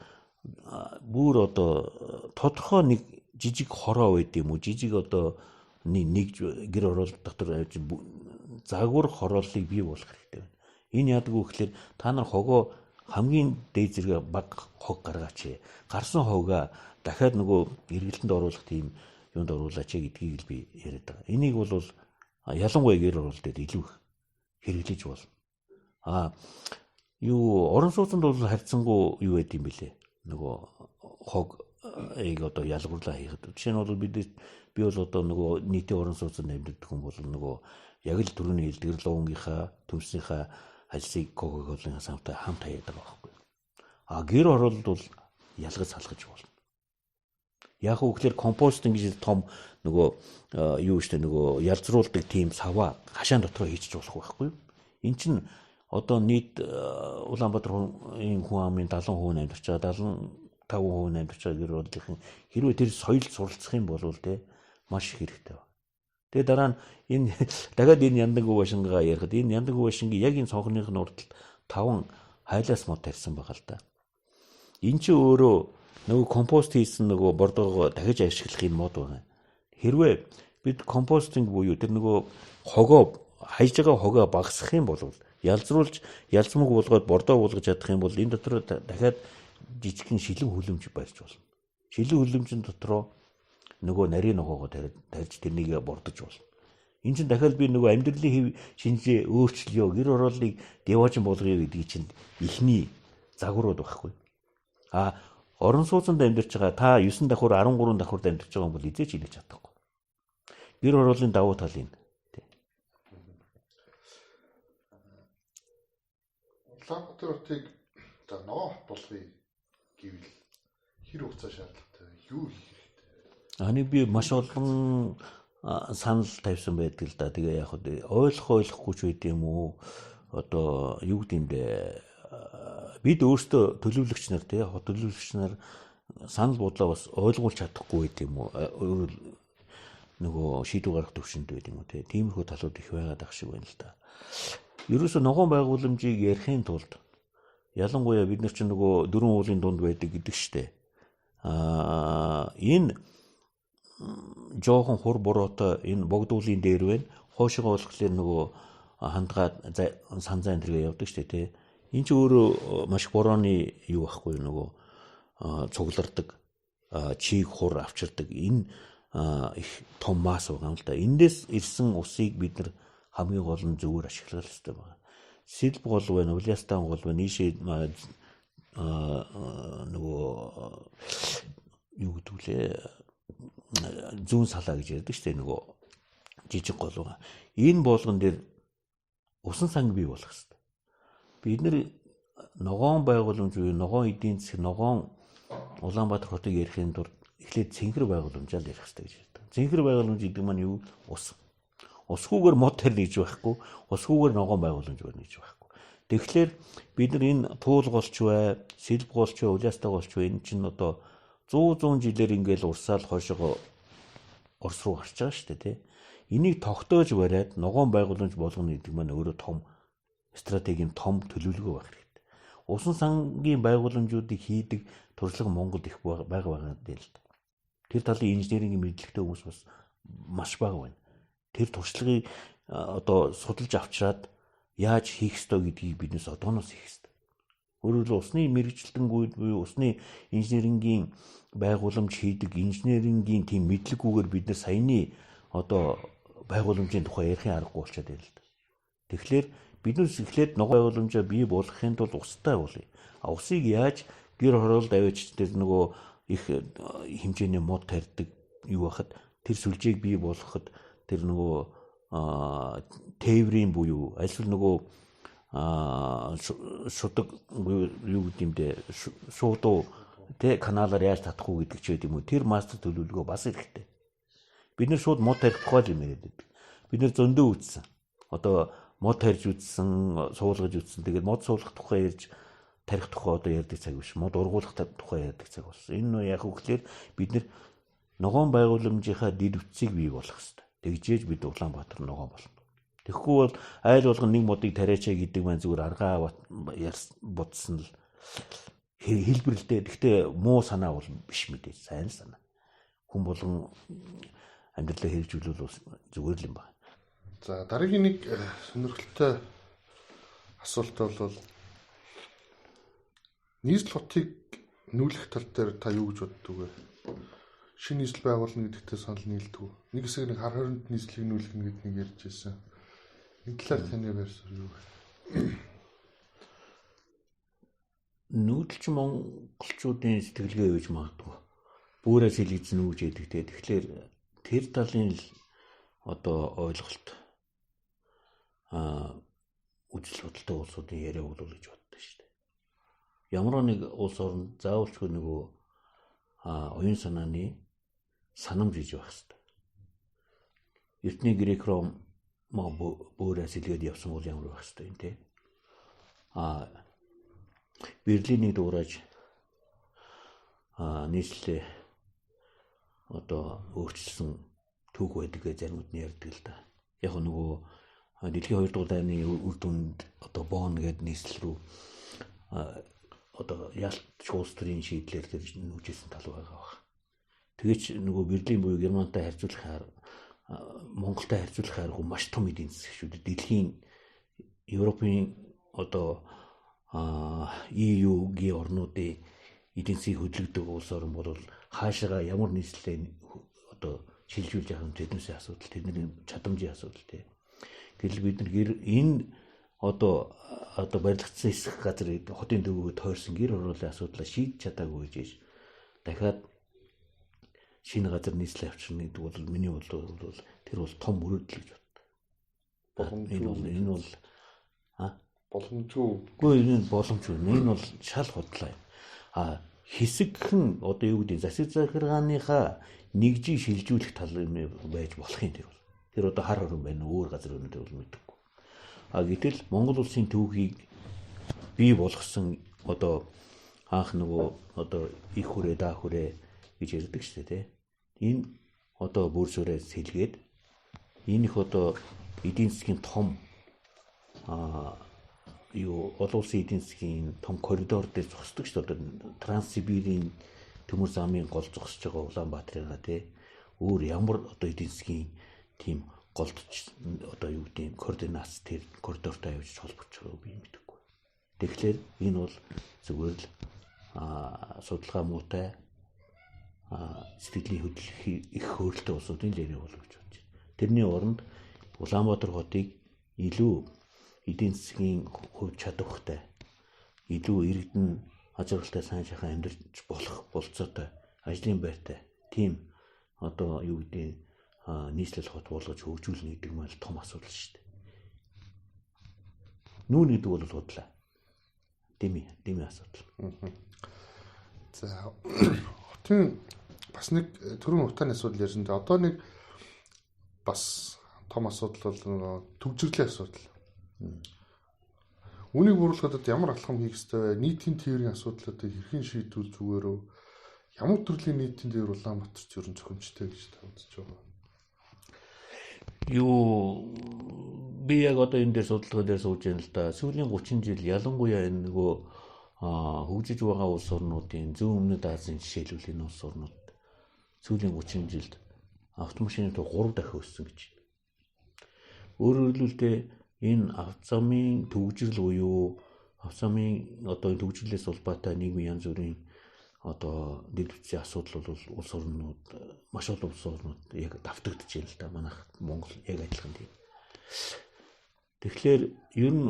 бүр одоо тодорхой нэг жижиг хороо байд юм уу, жижиг одоо нэг гэр оролт дотор загвар хорооллыг бий болох хэрэгтэй байна. Энэ яадаг вэ гэхээр та нар хогоо хамгийн дээд зэрэг баг хог гаргаач. Гарсан хогоо дахиад нөгөө эргэлтэнд оруулах тийм юунд оруулаач гэдгийг л би яриад байгаа. Энийг бол ялангуяа гэр оролтод илүү хэрэглэж болно. Орон сууцнд бол харьцангуй юу байд юм бэлээ. Нөгөө хог одоо ялгуурлаа хийхэд. Жишээ нь бол би бол одоо нөгөө нийтийн орон сууцнд амьдардаг хүн бол нөгөө яг л түрүүний хэлдгэр луунгийнхаа төмсийнхаа хальсыг Кока-колын хамт хаяад байгаа байхгүй. Гэр оролт бол ялгаж салгаж болно. Яг үгээр компостинг гэж том нөгөө юу штэ нөгөө ялзруулдаг тийм саваа хашаан дотроо хийчих болох байхгүй. Эн чинь одоо нийт Улаанбаатарын хүн амын 70% амьдарч байгаа 75% амьдарч байгаа гэр оролтын хэрвээ тэр соёлд суралцах юм бол маш их хэрэгтэй байна. Тэгээ дараа нь энэ дахиад энэ яндаг уушингаа ярихад энэ яндаг уушингийн яг энэ цонхных нь урталт 5 хайлаас мод тарьсан байгаа л да. Энд чи өөрөө нөгөө компост хийсэн нөгөө бордоогоо дахиж ашиглах юм мод байна. Хэрвээ бид компостинг буюу тэр нөгөө хогоо хайж байгаа хогоо багасгах юм бол ялзруулж ялцмаг болгоод бордоо болгож чадах юм бол энэ дотор дахиад жижигхэн шилэн хүлэмж барьж болно. Шилэн хүлэмжийн дотроо нөгөө нарийн ногоогоо тарьж тэрнийг бордож болно. Энэ чинь дахиад би нөгөө амьдралын хэв шинжээ өөрчлөё, гэр ороолыг деважин болгоё гэдгийг чинь ихний загварууд байхгүй. Орон сууцнд амьдарч байгаа та 9 давхар 13 давхард амьдарч байгаа юм бол эзэж хэлж чадахгүй. Гэр ороолын давуу тал энэ. Улаанбаатар хотыг ногоон хот болгоё гэвэл хэр хугацаа шаардлагатай, юу хийх хэрэгтэй? Би маш олон санал тавьсан байдаг л да. Тэгээ яг ойлгохгүй ч байд юм уу? Одоо юу гэмдэ бид өөрсдөө төлөвлөгч нар хот төлөвлөгч нар санал бодлоо бас ойлгуулж чадахгүй байд юм уу? Нөгөө шийдвэр гаргах төвшөнд байд юм уу? Тиймэрхүү талууд их байгаад ах шиг байна л да. Ерөөсөө ногоон байгууламжийг ярихын тулд ялангуяа бид нар чинь нөгөө 4 уулын дунд байдаг гэдэг штэ. Энэ жоохон хур буруутай энэ богдуулын дээр байна. Хоошоо болохоор нөгөө хандгаад санзаа энтергээ явдаг штэ тий. Энэ ч өөрөө маш борооны юу байхгүй нөгөө цуглардаг чийг хур авчирдаг энэ их том масс байгаа юм л да. Эндээс ирсэн усыг бид нар хамгийн гол нь зөвөр ашиглах хэрэгтэй байна. Сэлб гол байна, Улаастан гол байна, ийшээ нөгөө юу гэдэг лээ зүүн салаа гэж ярьдаг шүү дээ нөгөө жижиг гол байгаа. Энэ болгон дээр усан санг бий болох хэрэгтэй. Бид нэр ногоон байгууламж буюу ногоон эдийн засаг, ногоон Улаанбаатар хотыг ярихын тулд эхлээд цэнхэр байгууламжаа л ярих хэрэгтэй гэж ярьдаг. Цэнхэр байгууламж гэдэг маань юу? Ус. Усгүйгээр мод тарьна гэж байхгүй, усгүйгээр ногоон байгууламж барьна гэж байхгүй. Тэгэхээр бид нар энэ Пуул голч бай, Сэлб голч бай, Улаастаа голч бай энэ чинь одоо 100 жилээр ингээл урсаал хойшоо Орос руу гарч байгаа шүү дээ тий. Энийг тогтоож бариад ногоон байгууламж болгоно гэдэг маань өөрөө том стратегийн том төлөвлөгөө байх хэрэгтэй. Усан сангийн байгууламжуудыг хийдэг туршлага Монголд их байгаа дээ л. Тэр талын инженерийн мэдлэгтэй хүмүүс бас маш бага байна. Тэр туршлагыг одоо судалж авчираад яаж хийх ёстой гэдгийг биднээс одооноос хийх ёстой. Өөрөөр хэлбэл усны мэрэгчлэлтэнгүүд буюу усны инженерингийн байгууламж хийдэг инженерингийн тийм мэдлэггүйгээр бид нар саяны одоо байгууламжийн тухай ярихын аргагүй болчиход байна л да. Тэгэхээр бид нар эхлээд ногоон байгууламжаа бий болгохын тулд устай болъё. Усыг яаж гэр хороолд аваач тэр нөгөө их хэмжээний мод тарьдаг юу бахад тэр сүлжээг бий болгоход тэр нөгөө тээврийн буюу альсвал нөгөө шудаг буюу юу гэдэг юм бэ шуудуу тэ каналаар яаж татах уу гэдэг ч байд юм уу тэр мастер төлөвлөгөө бас хэрэгтэй. Бид нэр шууд мод тарих тухай юм яриад байдаг. Бид нэр зөндөө үтсэн. Одоо мод тарьж үтсэн, суулгаж үтсэн. Тэгээд мод суулгах тухай ярьж тарих тухай одоо ярьдаг цаг биш. Мод ургуулах тухай ярьдаг цаг болсон. Энэ нь яг үгээр бид нэр ногоон байгууламжийнхаа дид үтцийг бий болгох хэрэгтэй. Тэгжээж бид Улаанбаатар ногоон болно. Тэгэхгүй бол айл болгон нэг модыг тариачаа гэдэг маань зүгээр аргаа бодсон л хэлбэрлэлтэй. Гэхдээ муу санаа бол биш мэдээж, сайн санаа. Хүн болгон амьдралаа хэрэгжүүлвэл зүгээр л юм байна. За дараагийн нэг сонирхолтой асуулт бол нийслэл хотыг нүүлэх тал дээр та юу гэж боддог вэ? Шинэ нийслэл байгуулна гэдэгтээ санал нийлдэг үү? Нэг хэсэг нэг хар хоринд нийслэлийг нүүлгэнэ гэдэг нэг ярьж байсан. Энэ талаар таны байр суурь юу вэ? Нүүдэлч монголчуудын сэтгэлгээ үйж магадгүй. Бүрээс хэлэгдсэн үг гэдэг те. Тэгэхээр тэр талын л одоо ойлголт үжил бодолтой улсуудын яриа болов гэж боддог шүү дээ. Ямар нэг улс орнд заавалчгүй нөгөө оюун санааны санамж гэж байх хэрэгтэй. Эртний грек ром бүрээс илгээд явсан бол ямар байх хэрэгтэй юм те. Берлинийг дуурайж нийслэлээ одоо өөрчилсөн түүх байдаг гэж заримуд нь ярьдаг л да. Яг нөгөө дэлхийн 2 дугаар дайны үр дүнд одоо Бонн гэдэг нийслэл рүү одоо ялт шуулстрын шийдлэр тэр нүүжсэн тал байгаа баг. Тэгээч нөгөө Берлин буюу Германтай харьцуулахаар Монголтой харьцуулах арга маш том эдийн засаг шүү дээ. Дэлхийн Европын одоо EU-гийн орнуудын эдийн засгийг хөдөлгдөг улс орн бол хаашаага ямар нийслэлээ одоо шилжүүлж явах нь тэднээс асуудал, тэдний чадамжийн асуудал тий. Гэтэл бид нар энэ одоо барилгацсан хэсэг газар хотын төвөөгөө тойрсон гэр хорооллын асуудлаа шийдэж чадаагүй гэж дахиад шинэ газар нийслэл авчирна гэдэг бол миний бодлоор бол тэр бол том мөрөөдөл гэж боддог. Энэ бол боломжгүй. Үгүй энэ боломжгүй. Энэ бол шал худлаа. Хэсэгхэн одоо юу гэдэг засаг захиргааныхаа нэгжийг шилжүүлэх тал юм байж болох юм тэр бол. Тэр одоо хар хорон байна өөр газар өнөдөө бол мэдэггүй. Гэтэл Монгол улсын түүхийг бий болгосон одоо анх нөгөө одоо их хүрээ даа хүрээ гэж ярьдаг шүү дээ. Энэ одоо бүрсүрээ сэлгээд энэ их одоо эдийн засгийн том олон улсын эдийн засгийн том коридор дээр зогсдог шүү дээ. Транссибирийн төмөр замын гол зогсож байгаа Улаанбаатарыгаа тий. Өөр ямар одоо эдийн засгийн тийм голдч одоо юу гэдэг координац тэр коридортой явж холбогч байгаа би мэдэхгүй. Тэгэхээр энэ бол зүгээр л судалгаа муутай сэтгэлийн хөдлөх их хөөрөлтөй улсуудын яриа болов гэж бодож байна. Тэрний оронд Улаанбаатар хотыг илүү эдийн засгийн хувь чадвартай, илүү иргэдэн ажралтай сайн сайхан амьдарч болох болцоотой, ажлын байртай тийм одоо юу гэдэг нийслэл хот болгож хөгжүүлнэ гэдэг маань том асуудал шүү дээ. Нүүн гэдэг бол худлаа. Дими асуудал. За хотын бас нэг төрийн утааны асуудал ярьсан. Одоо нэг бас том асуудал бол төвжирлийн асуудал. Үүнийг бууруулахад ямар алхам хийх ёстой вэ? Нийтийн тээврийн асуудлуудыг хэрхэн шийдвэл зүгээр вэ? Ямар төрлийн нийтийн тээвэр Улаанбаатарт ер нь зохимжтой гэж та үзэж байгаа? Би яг одоо энэ дээр судалгаа дээр сууж байна л да. Сүүлийн 30 жил ялангуяа энэ нөгөө хөгжиж байгаа улс орнуудын зүүн өмнөд Азийн жишээлбэл энэ улс орнууд сүүлийн 30 жилд автомашины тоо 3 дахин өссөн гэж. Өөрөөр хэлбэл энэ автозамын төвжирэл буюу автозамын одоо төвжирлээс улбаатай нийгмийн янз бүрийн одоо дэд бүтцийн асуудал бол улс орнууд маш олон улс орнууд яг давтагдж байна л да. Манайх Монгол яг адилхан тийм. Тэгэхээр ер нь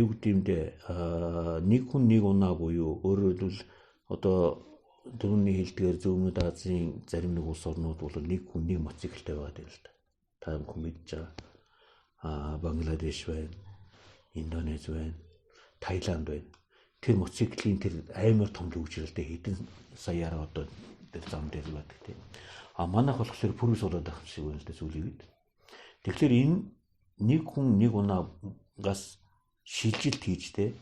юу гэмдэ нэг хүн нэг унаа буюу өөрөөр хэлбэл одоо түрүүний хэлдгээр зүүн Азийн зарим нэг улс орнууд бол нэг хүн нэг мотоциклтэй байгаа юм л да. Та бүхэн мэдж байгаа. Бангладеш байна, Индонез байна, Таиланд байна. Тэр мотоциклийн тэр аймаг том төвчрэлтэй хэдэн саяараа одоо тэр зам дээр байдаг тийм. Манайх болохоор пүрс болоод байх шиг байна л да сүүлийн үед. Тэгэхээр энэ нэг хүн нэг унаагаас шилжилт хийж те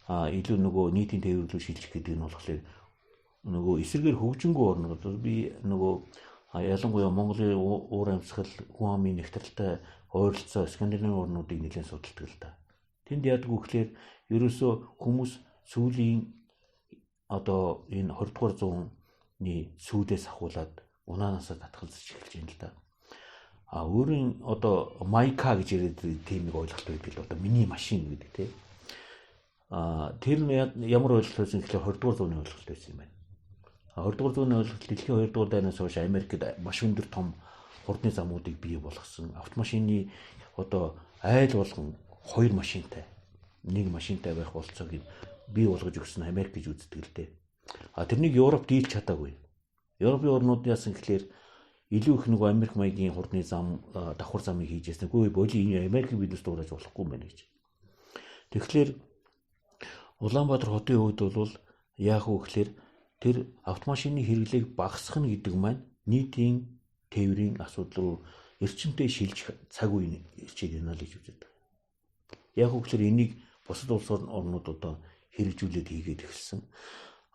илүү нөгөө нийтийн тээвэрлэлөө шилжих гэдэг нь болохоор нөгөө эсрэгээр хөгжингөө орнууд би нөгөө ялангуяа Монголын уур амьсгал хүн амын нэгтрэлтэй ойролцоо Скандинавын орнуудыг нэлээд судалдаг л да. Тэнд яадаг вэ гэхээр ерөөсөө хүмүүс сүүлийн одоо энэ 20 дугаар зууны сүүлээс ахуулаад унаанасаа татгалзаж эхэлж байна л да. Өөрийн одоо майка гэж яриад тийм нэг ойлголт байдаг л одоо мини машин гэдэг тийм. Тэр нь ямар ойлголт байсан гэхээр 20 дугаар зууны ойлголт байсан юм байна. 20 дугаар зууны ойлголт дэлхийн 2 дугаар дайнаас хойш Америкт маш өндөр том хурдны замуудыг бий болгосон. Автомашины одоо айл болгон 2 машинтай, 1 машинтай байх болцоог бий болгож өгсөн Америк гэж үздэг л дээ. Тэрнийг Европ дийлж чадаагүй. Европын орнууд яасан гэхээр илүү их нөгөө Америк маягийн хурдны зам, давхар замыг хийж яснаа. Үгүй боли энэ Америк биднес дуурайж болохгүй юм байна гэж. Тэгэхээр Улаанбаатар хотын хувьд бол яах вэ гэхээр тэр автомашины хэрэглээг багасгах нь гэдэг маань нийтийн тээврийн асуудал руу эрчимтэй шилжих цаг үе ирчээд байна л гэж үздэг. Яг үгээр энийг бусад улс орнууд одоо хэрэгжүүлээд хийгээд эхэлсэн.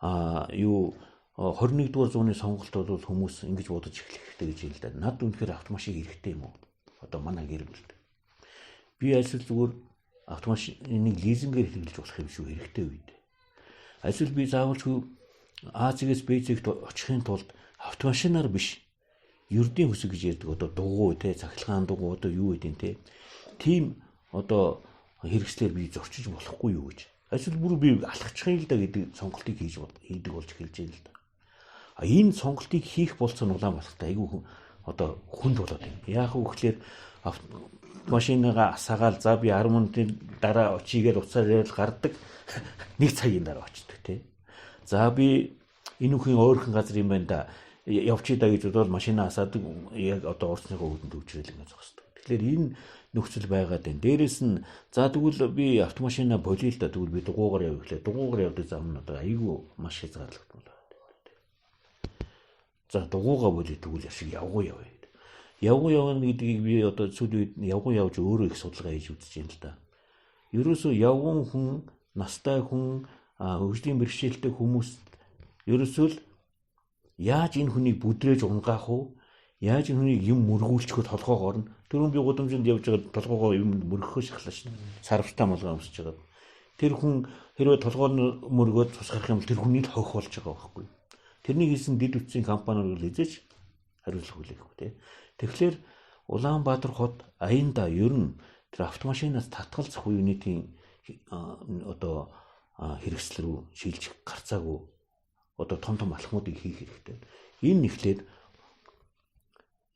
21 дугаар зууны сонголт бол хүмүүс ингэж бодож эхлэх хэрэгтэй гэж хэлдэг. Над үнэхээр автомашин хэрэгтэй юм уу? Одоо манай гэр бүлд. Би эсвэл зүгээр автомашиныг лизингээр хэрэглэж болох юм шүү хэрэгтэй үед. Эсвэл би заавалчгүй А-зэгээс Б-зэгт очихын тулд автомашинаар биш ердийн хөсөг гэж ярьдаг одоо дугуй те цахилгаан дугуй одоо юу гэдэг те тийм одоо хэрэгслээр би зорчиж болохгүй юу гэж. Эсвэл бүр би алхачихъя л да гэдэг сонголтыг хийдэг болж эхэлж байна л да. Энэ сонголтыг хийх болцоо нь Улаанбаатарт айгүй одоо хүнд болоод байна. Яах вэ гэхээр машинагаа асаагаал за би 10 минутын дараа очигээд уцаар ярил гардаг 1 цагийн дараа очдөг те. За би энэ үхэн өөрхөн газар юм байна да. Явчих да гэж бодвол машинаа асаадаг яг одоо орсныхоо үүдэн төвчрэл ингэ зогсдог. Тэгэхээр энэ нөхцөл байгаад байна. Дээрээс нь за тэгвэл би автомашинаа болио л да тэгвэл би дугуугаар явъя гэхлээр дугуугаар явдаг зам нь одоо айгүй маш хязгаарлагдсан байна. За дугуугаа болио тэгвэл яшиг явгуу явъя. Явгуу явна гэдгийг би одоо сүүлийн үед явгуу явж өөрөө их судалгаа хийж үзэж байна л да. Ерөөсөө явгуун хүн, настай хүн, хөгжлийн бэрхшээлтэй хүмүүст ерөөсөө л яаж энэ хүнийг бүдрээж унгаах вэ? Яаж энэ хүнийг юм мөргүүлчихөд толгоогоор нь түрүүн би гудамжинд явж байгаа толгоогоо юм мөргөхөө шахлаа шин. Сарвтай малгай өмсөж байгаа. Тэр хүн хэрвээ толгоор нь мөргөөд тусгах юм бол тэр хүний л хойх болж байгаа байхгүй. Тэрний хийсэн дэд үтсийн компаниуд эзэж хариуцлага хүлээхгүй те. Тэгэхээр Улаанбаатар хот аяндаа ер нь тэр автомашинаас татгалзах үе нийтийн одоо хэрэгсэл рүү шилжих гарцаагүй одоо том алхмуудыг хийх хэрэгтэй. Энэ нэхлээд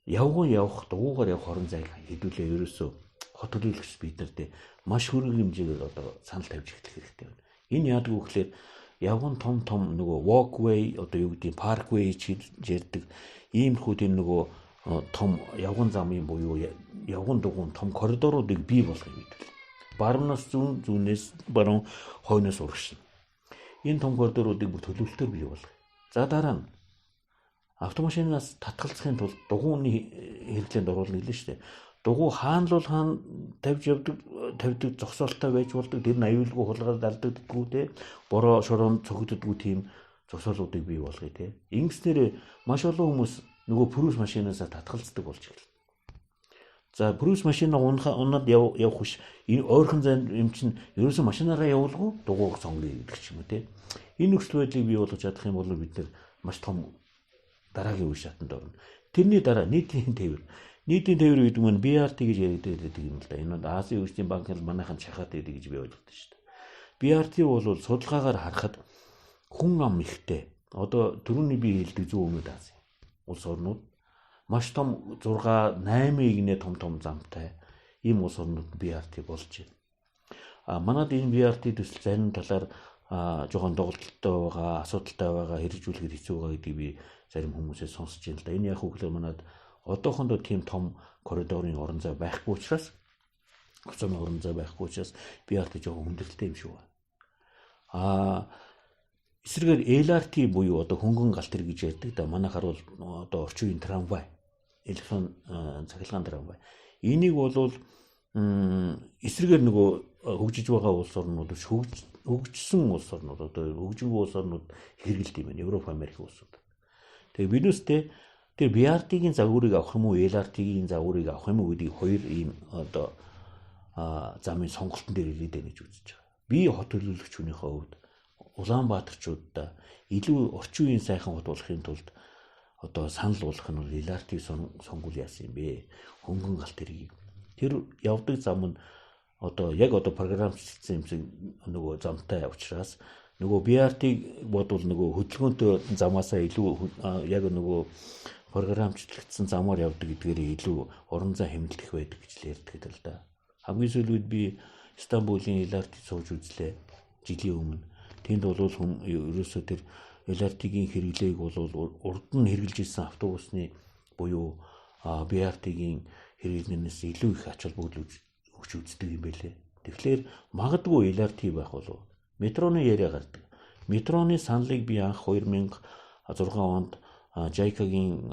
явган явах, дугуугаар явах хорон зайг хэдүүлээ ерөөсөө хот төлөөлөгч бид нарт маш хөрөнгө хэмжээгээр одоо санал тавьж эхлэх хэрэгтэй байна. Энэ яадаг вэ гэхээр явган том нөгөө walkway одоо юу гэдэг parkway гэж ярьдаг иймэрхүү тийм нөгөө том явган замын буюу явган дугуун том коридоруудыг бий болгох юм гэдэг. Баруунаас зүүнээс баруун хойноос урагшна. Энэ том коридоруудыг бүр төлөвлөлтөөр бий болгох. За дараа нь автомашинаас татгалзахын тулд дугууны хэрэглээнд оруулна гэлээ шүү дээ. Дугуй хаана л хаана тавьдаг зогсоолтой байж болдог. Тэр нь аюулгүй хулгайлт алдагддаггүй те. Бороо шороонд цогцддаггүй тийм зогсоолуудыг бий болгоё те. Ингэснээр маш олон хүмүүс нөгөө прүс машинаас татгалздаг болж эхэлнэ. За прүс машинаа унаад явах биш. Энэ ойрхон зам юм чинь ерөөсөө машинаараа явуулгүй дугуйг сонгоё гэдэг ч юм уу те. Энэ нөхцөл байдлыг бий болгож чадах юм бол бид нар маш том дараагийн үе шатанд орно. Тэрний дараа нийтийн тээвэр. Нийтийн тээвэр гэдэг нь BRT гэж яриад юм л да. Энэ нь Азийн хөгжлийн банк нь манайхан шахаад байдаг гэж би ойлгодог шүү дээ. BRT бол судалгаагаар харахад хүн ам ихтэй. Одоо түрүүний би хэлдэг зүүн өмнөд Ази улс орнууд маш том 6 8 игнэ том замтай ийм улс орнууд BRT болж байна. Манайд энэ BRT төсөл зарим талаар жоохон доголдолтой байгаа, асуудалтай байгаа, хэрэгжүүлэхэд хэцүү байгаа гэдгийг би зарим хүмүүсээс сонсч байна л да. Энэ яг үгээр манайд одоохондоо тийм том коридорын орон зай байхгүй учраас BRT жоохон хүндрэлтэй юм шиг байна. Эсрэгээр LRT буюу одоо хөнгөн галт тэр гэж ярьдаг да. Манайхаар бол одоо орчин үеийн трамвай, электрон цахилгаан трамвай. Энийг бол эсрэгээр нөгөө хөгжиж байгаа улс орнууд хөгжсөн улс орнууд одоо хөгжингүй улс орнууд хэрэгэлт юм байна. Европ, Америк улсууд. Тэгээ биднээстэй тэр BRT-гийн загварыг авах юм уу, LRT-гийн загварыг авах юм уу гэдгийг хоёр ийм одоо замын сонголтын дээр ирээд байна гэж үзэж байгаа. Би хот төлөвлөгч хүнийхээ хувьд Улаанбаатарчуудаа илүү орчин үеийн сайхан хот болохын тулд одоо санал болгох нь бол LRT сонгуул яасан юм бэ? Хөнгөн галт тэргийг. Тэр явдаг зам нь одоо яг одоо програмчлагдсан юмсан нөгөө замтай учраас нөгөө BRT-г бодвол нөгөө хөдөлгөөнтэй замаасаа илүү яг нөгөө програмчлагдсан замаар явдаг гэдгээр илүү орон зай хэмнэлтэх байдаг гэж ярьдаг л да. Хамгийн сүүлд би Стамбулын LRT сууж үзлээ жилийн өмнө. Тэнд бол ерөөсөө тэр LRT-гийн хэрэглээг бол урд нь хэрэгжилж ирсэн автобусны буюу BRT-гийн хэрэглэнээс илүү их ач холбогдол өгч үздэг юм байлээ. Тэгэхээр магадгүй LRT байх болов. Метроны яриа гардаг. Метроны саналыг би анх 2006 онд JICA-гийн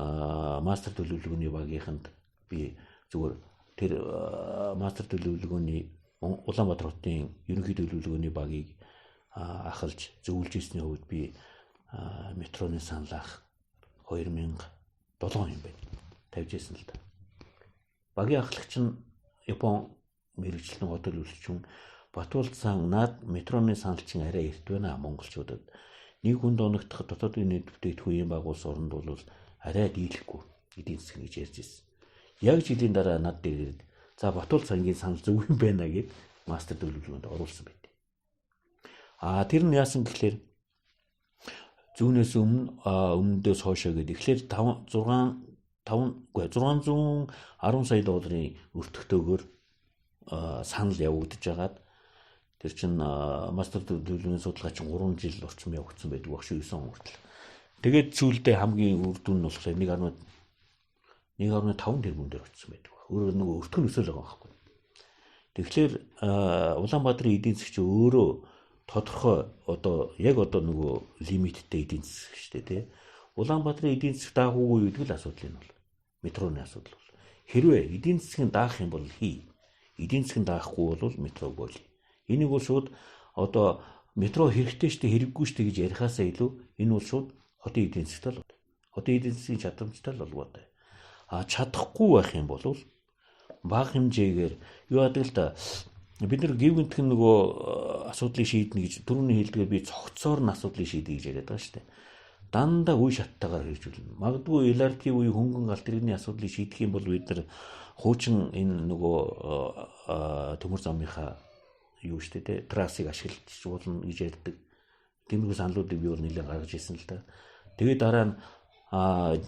мастер төлөвлөгөөний багийнханд би зүгээр тэр мастер төлөвлөгөөний Улаанбаатар хотын ерөнхий төлөвлөгөөний багийг ахалж зөвлөж ирсний хувьд би метроны саналах 2007 юм байна. Тавьж ирсэн л да. Багийн ахлагч нь Япон мэрэгчлэн хот төлөвлөгчүн Батуулсан наад метроны санал чинь арай эрт байна монголчуудад. Нэг хүнд оногдох дотоодын нийт бүтээгдэхүүн байгуулс оронд бол арай дийлэхгүй эдийн засаг гэж ярьж ирсэн. Яг жилийн дараа над дээр за Батуул цангийн санал зөв юм байна гэд мастер төлөвлөгөөнд оруулсан байт. Тэр нь яасан гэхлээр зүүнээс өмнөдөөс хоошоо гэдэг. Тэгэхээр 610 сая долларын өртөгтэйгээр санал явагдаж байгаад тэр чинь мастер төлөвлөгөөний судалгаа чинь 3 жил орчим явагдсан байдаг багш 9 он хүртэл. Тэгээд сүүлдээ хамгийн үр дүн нь болохоор 1.5 тэрбум дээр очсон байдаг. Өөрөөр нөгөө өртгөн өсөөл байгаа байхгүй. Тэгэхээр Улаанбаатарын эдийн засгч өөрөө тодорхой одоо яг одоо нөгөө лимиттэй эдийн засаг шүү дээ тий. Улаанбаатарын эдийн засаг даахуугүй гэдэг л асуудал юм бол метроны асуудал бол. Хэрвээ эдийн засгийн даах юм бол эдийн засгийн даахгүй бол метро боли. Энийг бол шууд одоо метро хэрэгтэй штэ хэрэггүй штэ гэж ярихаасаа илүү энэ бол шууд хотын эдийн засгтай л хотын эдийн засгийн чадамжтай л болоотой. Чадахгүй байх юм бол бага хэмжээгээр юу яадаг л да бид нар гів гинтхэн нөгөө асуудлыг шийднэ гэж түрүүний хэлдгээр би цогцоор нь асуудлыг шийдэ гэж яриад байгаа штэ. Дандаа үе шаттайгаар хэрэгжүүлнэ. Магадгүй LRT үе хөнгөн галт тэрэгний асуудлыг шийдэх юм бол бид нар хуучин энэ нөгөө төмөр замынхаа юу штэ те трассыг ашиглаж болно гэж ярьдаг. Тэмдэг саналуудыг би бол нэлээд гаргаж ирсэн л да. Тэгээд дараа нь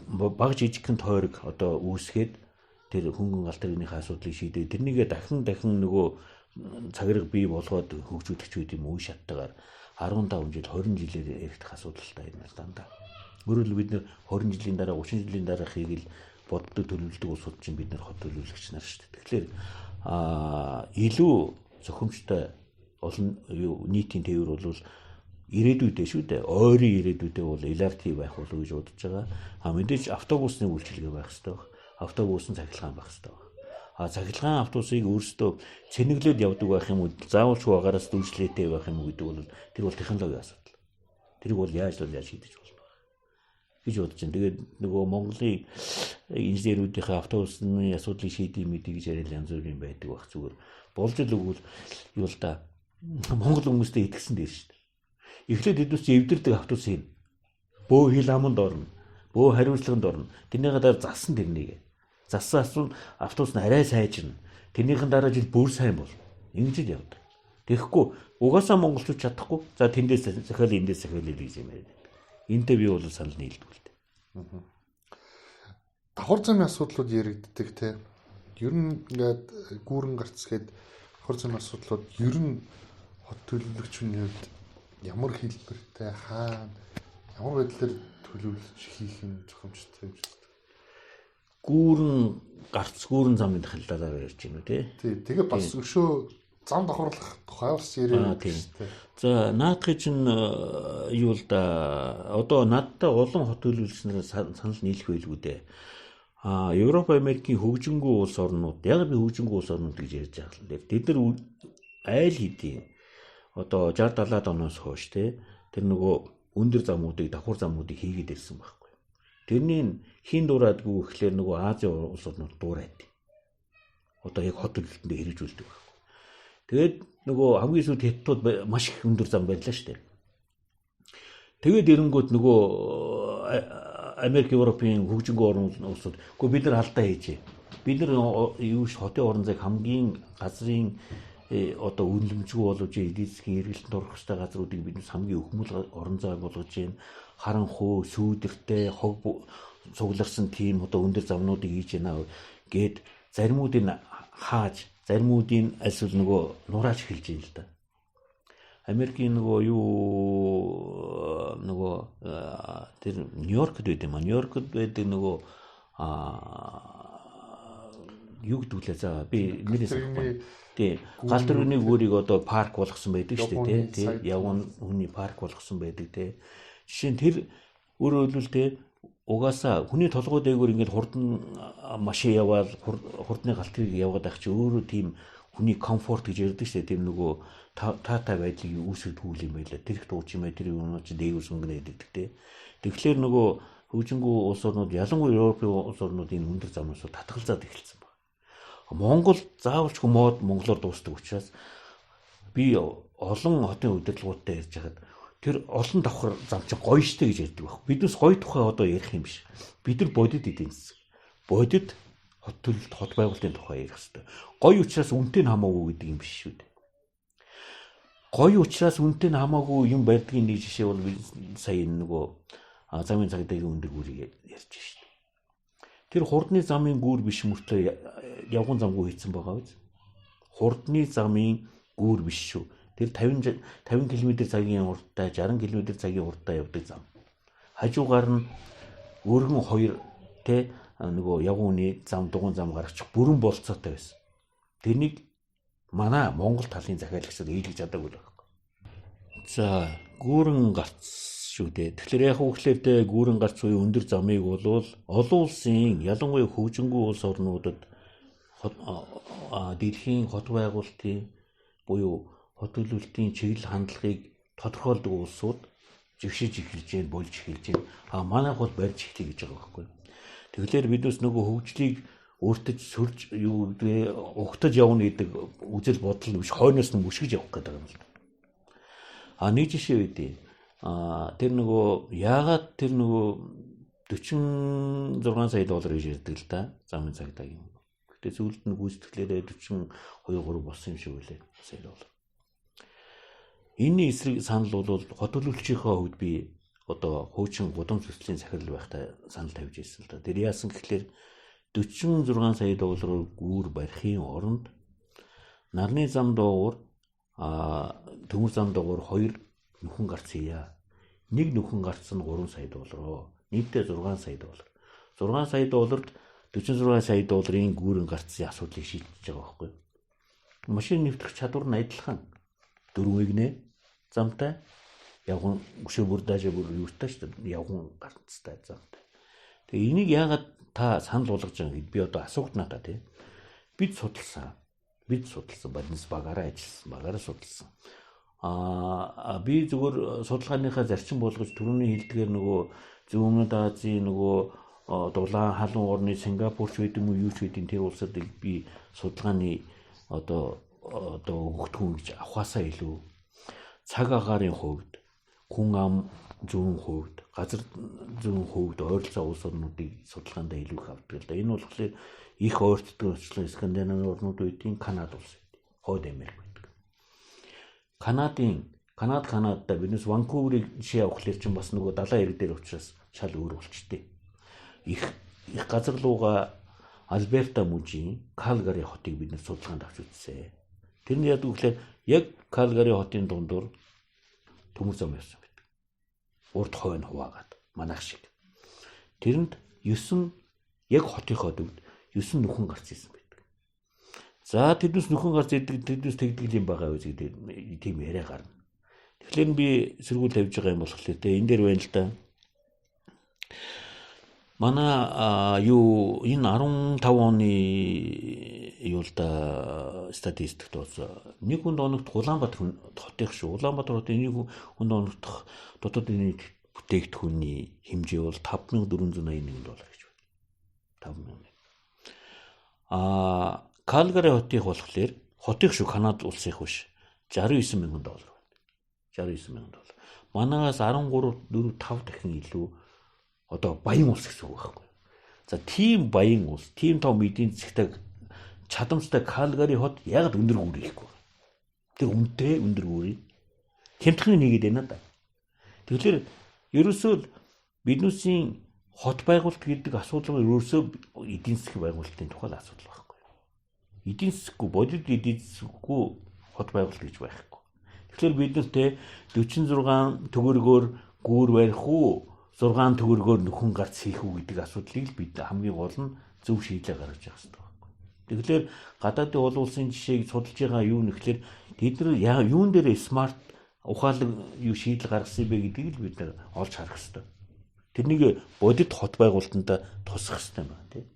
баг жижигхэн тойрог одоо үүсгээд тэр хөнгөн галт тэрэгнийхээ асуудлыг шийдээ. Тэрнийгээ дахин нөгөө цагираг бий болгоод хөгжүүлэх үед юм үе шаттайгаар 15 жил 20 жилээр яригдах асуудалтай юм дандаа. Өөрөөр бид нэр 20 жилийн дараа 30 жилийн дараахыг л боддог төлөвлөдөг улсууд чинь бид нар хот төлөвлөгч нар шүү дээ. Тэгэхээр илүү зохимжтой олон нийтийн тээвэр бол ирээдүйдээ шүү дээ. Ойрын ирээдүйдээ бол LRT байх болов гэж бодож байгаа. Мэдээж автобусны үйлчилгээ байх хэрэгтэй баг. Автобусны цахилгаан байх хэрэгтэй баг. Цахилгаан автобусыг өөрсдөө цэнэглээд явдаг байх юм уу? Заавалчгүй агаараас дүүжлээтэй байх юм уу гэдэг бол тэр бол технологийн асуудал. Тэрийг бол яаж шийдэж болно гэж бодож байна. Тэгээд нөгөө Монголын инженерүүдийнхээ автобусны асуудлыг шийдэе мэдээ гэж яриад янз бүрийн байдаг байх зүгээр. Болж л өгвөл юу л да Монгол хүмүүстэй итгэсэн дээр шүү дээ. Эхлээд эдүүс эвдэрдэг автобус юм. Бөө хил аманд орно. Бөө хариуцлаганд орно. Тэрнийхээ дараа зассан тэрнийг. Зассан асуун автобус нь арай сайжирна. Тэрнийхэн дараа жил бүр сайн бол. Ингэж л явдаг. Тэгэхгүй угаасаа монголчууд чадахгүй. За тэндээс захиал эндээс захиал гэж юм яриад. Энтэй би бол санал нийлдэг. Давхар замын асуудлууд яригддаг те. Ер нь ингээд гүүрэн гарцгээд давхар замын асуудлууд ер нь хот төлөвлөгчний хувьд ямар хэлбэртэй хаана ямар байдлаар төлөвлөж хийх юм зохимжтой юм бэ? Гүүрэн замын талаар ярьж байна үү те. Тэгээ бас өшөө зам давхарлах тухай бас яриад байна. За наадхыг чинь юу л да одоо надтай олон хот төлөвлөгчнөр санал нийлэх байлгүй дээ. Европ, Америкийн хөгжингүй улс орнууд яг би хөгжингүй улс орнууд гэж ярьж байгаа юм. Тэд нар айл хэдийн одоо 60 70 оноос хойш тэр нөгөө өндөр замуудыг давхар замуудыг хийгээд ирсэн байхгүй. Тэрний хин дураадгүй гэхлээр нөгөө Азийн улс орнууд дуурайд. Одоо яг хот төлөлтөнд хэрэгжүүлдэг байхгүй. Тэгээд нөгөө хамгийн сүүлд Хятадууд маш их өндөр зам барьлаа шүү дээ. Тэгээд эренгүүд нөгөө Америк, Европын хөгжингөө орн улсууд үгүй бид нар алдаа хийжээ. Бид нар юу ш хотын орон зайг хамгийн газрын одоо үнэлэмжгүй болгож эдийн эргэлтэнд орох ёстой газруудыг бид хамгийн өхмөл орон зай болгож байна. Харанхуй, сүүдэртэй, хог цугларсан тийм одоо өндөр замнуудыг хийж байна гэд заримуудыг хааж, заримуудыг альсвал нөгөө нурааж эхэлж байна л да. Америкийн нөгөө тэр Нью-Йоркд байд юм а. Нью-Йоркд байдаг нөгөө юу гэдэг лээ за би нэрээс авахгүй. Тий. Гал төрөний гүүрийг одоо парк болгосон байдаг шүү дээ тий. Явган хүний парк болгосон байдаг тий. Жишээ нь тэр өөрөөр хэлбэл тий угаасаа хүний толгой дээгүүр ингээд хурдан машин яваад хурдны галтыг яваад байх чи өөрөө тийм хүний комфорт гэж ярьдаг шүү дээ. Тийм нөгөө таатай байдлыг үүсгэдэг юм байлаа. Тэр их дууч юм бай тэр юм чи дээгүүр сүнгэнэ гэдэг тий. Тэгэхээр нөгөө хөгжингүү улс орнууд ялангуяа Европын улс орнууд энэ өндөр замнаас татгалзаад эхэлсэн байна. Монгол заавалчгүй мод монголоор дуустдаг учраас би олон хотын удирдлагуудтай ярьж хагаад тэр олон давхар зам чи гоё штэ гэж ярьдаг байх. Биднес гоё тухай одоо ярих юм биш. Бид нар бодит эдийн засаг. Бодит хот төлөлт хот байгуулалтын тухай ярих хэрэгтэй. Гоё учраас үнэтэй нь хамаагүй гэдэг юм биш шүү дээ. Гоё учраас үнэтэй нь хамаагүй юм байдгийн нэг жишээ бол сая нөгөө замын цагдаагийн өндөр гүрийг ярьж шүү дээ. Тэр хурдны замын гүүр биш мөртлөө явган замгүй хийцэн байгаа биз? Хурдны замын гүүр биш шүү. Тэр 50 км цагийн урттай 60 км цагийн урттай явдаг зам. Хажуугаар нь өргөн хоёр тэ нөгөө явгууны зам дугуйн зам гаргачих бүрэн болцоотой байсан. Тэрнийг манай Монгол талын захиалагчид ийлгэж чадаагүй л байхгүй. За гүүрэн гарц шүү дээ. Тэгэхээр яг үгээр тэ гүүрэн гарц буюу өндөр замыг бол олон улсын ялангуяа хөгжингүү улс орнуудад дэлхийн хот байгуулалтын буюу хот төлөвлөлтийн чиглэл хандлагыг тодорхойлдог улсууд жигшиж эхэлж байна, болж эхэлж байна. Манайх бол барьж эхлэе гэж байгаа байхгүй. Тэгэхээр биднес нөгөө хөгжлийг өөртөө сөрж юу гэдэг угтаж явна гэдэг үзэл бодол биш хойноос нь мөшгөж явах гэдэг юм л да. Нэг жишээ үгүй. Тэр нөгөө яагаад тэр нөгөө 46 сая доллар гэж ярьдаг л да. Замын цагдаагийн. Гэтэ зөвлөлд нь гүйцэтгэлээрээ 42 болсон юм шиг үлээ сая доллар. Энэний эсрэг санал бол хот төлөвлөгчийнхөө хувьд би одоо хуучин гудамж төслийн захирал байхтай санал тавьж ирсэн л да. Тэр яасан гэхэлэр 46 сая доллараар гүүр барихын оронд нарны зам доогуур төмөр зам доогуур 2 нүхэн гарц хийя. Нэг нүхэн гарц нь 3 сая доллароо. Нийтдээ 6 сая доллар. 6 сая долларт 46 сая долларын гүүрэн гарцын асуудлыг шийдэж байгаа байхгүй. Машин нэвтрэх чадвар нь адилхан. 4 игнэ замтай явган өшөө бүр даажаа бүр юутай шүү дээ. Явган гарцтай замтай. Тэгээ энийг яагаад та санал болгож байгаа гэд би одоо асуух надаа тий. Бид судалсан. Биднес багаараа ажилласан. Багаараа судалсан. Би зөвхөн судалгааныхаа зарчим болгож түрүүний хэлдгээр нөгөө Зөв Өмнөд Азийн нөгөө дулаан халуун орны Сингапурч гэдэг юм уу юу ч гэдэг тэр улсуудыг би судалгааны одоо өгтгөн гэж авахаасаа илүү цаг агаарын хувьд, хүн ам зүүн хувьд, газар зүүн хувьд ойролцоо улс орнуудыг судалгаанд илүү их авдаг л да. Энэ болохоор их ойртдог очлон Скандинавын орнууд байдгийн Канада улс байдаг. Хойд Америк байдаг. Канадаа биднес Ванкуверыг жишээ авахлаар чинь бас нөгөө далайн эрэг дээр учраас шал өөр болчтой. Их газар лууга Альберта мужийн Калгари хотыг бид нэр судалгаанд авч үзсэн. Тэрний яд үгээр яг Калгари хотын дундуур төмөр зам явсан байдаг. Урд хойно хуваагаад манайх шиг. Тэрэнд 9 яг хотынхоо төвд 9 нүхэн гарч ирсэн байдаг. За тэднээс нүхэн гарч ирдэг тэднээс тэгдэг юм байгаа үз гэдэг тийм яриа гарна. Тэгэхээр би сэргүүл тавьж байгаа юм болохоор тэ энэ дээр байна л да. Манай энэ 15 оны юу л да статистикт болсон. Нэг хүнд оногт Улаанбаатар хотын шүү. Улаанбаатар хотын нэг хүнд оногдох дотоодын бүтээгдэхүүний хэмжээ бол $5,481 гэж байна. 5,000. Калгари хотыг болохоор хотыг шүү, Канада улсынх биш. $69,000 байна. $69,000. Манаас 13-4-5 дахин илүү одоо баян улс гэсэн үг байхгүй. За тийм баян улс, тийм том эдийн засгтай чадамжтай Калгари хот яг өндөр гүр ихгүй. Тэр үнэтэй өндөр гүрийг хямдхны нэгэд байна да. Тэгэхээр ерөөсөө биднүүсийн хот байгуулалт гэдэг асуудал ерөөсөө эдийн засгийн байгуулалтын тухай асуудал байхгүй. Эдийн засггүй, бодит эдийн засггүй хот байгуулалт гэж байхгүй. Тэгэхээр бид нарт 46 төгрөгөөр гүүр барих уу, 6 төгрөгөөр нөхөн гарц хийх үү гэдэг асуудлыг бид хамгийн гол нь зөв шийдлээ гаргаж явах хэрэгтэй байхгүй. Тэгэхээр гадаадын олон улсын жишээг судалж байгаа юу нэхлээр тэд нар юун дээр смарт ухаалаг юу шийдэл гаргасан бэ гэдгийг л бид нар олж харах хэрэгтэй. Тэрнийг бодит хот байгуулалтанд тусах хэрэгтэй байна тийм.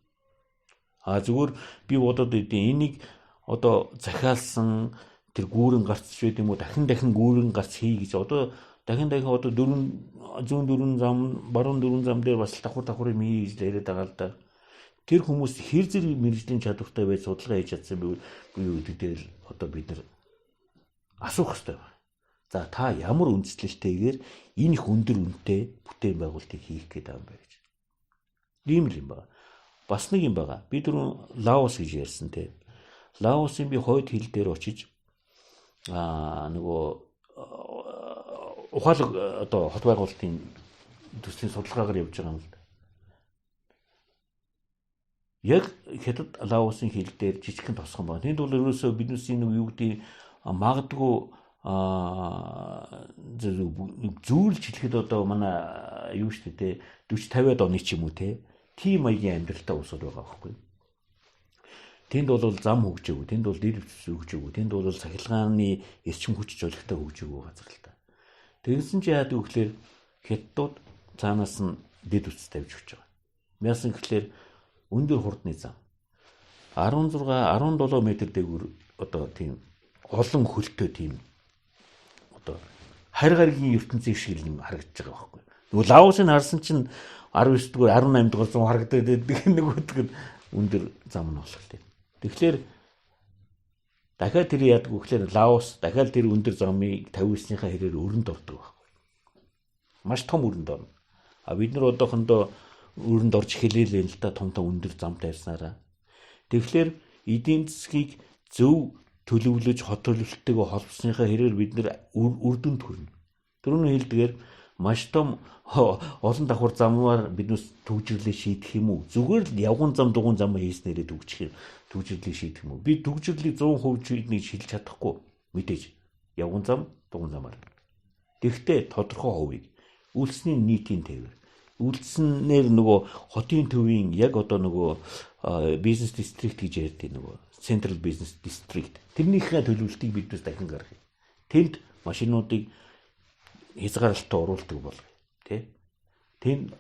Зүгээр би бодоод идэв энийг одоо захиалсан тэр гүүрэн гарц ч байд юм уу дахин гүүрэн гарц хий гэж одоо дахин одоо 104 зам баруун 4 зам дээр бас давхар юм хийж яриад байгаа л да. Тэр хүмүүс хэр зэрэг мэрэгжлийн чадвартай байж судалгаа хийж чадсан бэ юу гэдэг дээр одоо бид нар асуух хэрэгтэй байна. За та ямар үндэслэлтэйгээр энэ их өндөр үнэтэй бүтээн байгуулалтыг хийх гээд байгаа юм бэ гэж. Тийм л юм байна. Бас нэг юм байна. Би түрүүн Лаос гэж ярьсан те. Лаосын би хойд хил дээр очиж ухаалаг одоо хот байгуулалтын төслийн судалгаагаар явж байгаа юм л да. Яг хятад Лаосын хил дээр жижигхэн тосхон байна. Тэнд бол ерөөсөө биднээс юу гэдэг магадгүй зүүлж хэлэхэд одоо манай юу шүү дээ 40-50-аад оны ч юм уу те. Тийм маягийн амьдралтай улсууд байгаа байхгүй. Тэнд бол зам хөгжөөгүй, тэнд бол дэр хөгжөөгүй, тэнд бол сахилгааны эрчим хүч жолигтой хөгжөөгүй газар л та. Тэгсэн чи яадаг вэ гэхээр хятадууд цаанаас нь дэд үтс тавьж өгч байгаа. Мяасан гэхлээр өндөр хурдны зам 16-17 метр дээгүүр одоо тийм олон хөлтөө тийм одоо харь гаригийн ертөнцийн шиг юм харагдаж байгаа байхгүй. Нөгөө Лаосын харсан чинь 19 дугаар 18 дугаар зам харагдаад байдаг нөгөөдөг нь өндөр зам нь болох тийм. Тэгэхээр дахиад тэр яадаг вэ гэхээр Лаос дахиад тэр өндөр замыг 59-ийнхаа хэрээр өрөнд ордог байхгүй. Маш том өрөнд орно. Бид нар одоохондоо өрөнд орж хэлээлээ л та том өндөр зам тавьснараа. Тэгэхээр эдийн засгийг зөв төлөвлөж хот төлөвлөлттэйгээ холбосныхаа хэрээр бид нар үр дүнд хүрнэ. Түрүүний хэлдгээр маш том олон давхар замаар биднээс төвжирлээ шийдэх юм уу? Зүгээр л явган зам дугуйн зам хийснээрээ төвжирлээ шийдэх юм уу? Би төвжирлийг 100% шийднийг шилж чадахгүй мэдээж. Явган зам дугуйн замаар. Гэхдээ тодорхой хувийг үйлсний нийтийн тээвэр үйлснээр нөгөө хотын төвийн яг одоо нөгөө бизнес дистрикт гэж ярьдаг нөгөө Central Business District. Тэрнийхээ төлөвлөлтийг биднээс дахин гаргая. Тэнд машинуудыг хязгаарлалтад оруулдаг болгоё. Тэ? Тэнд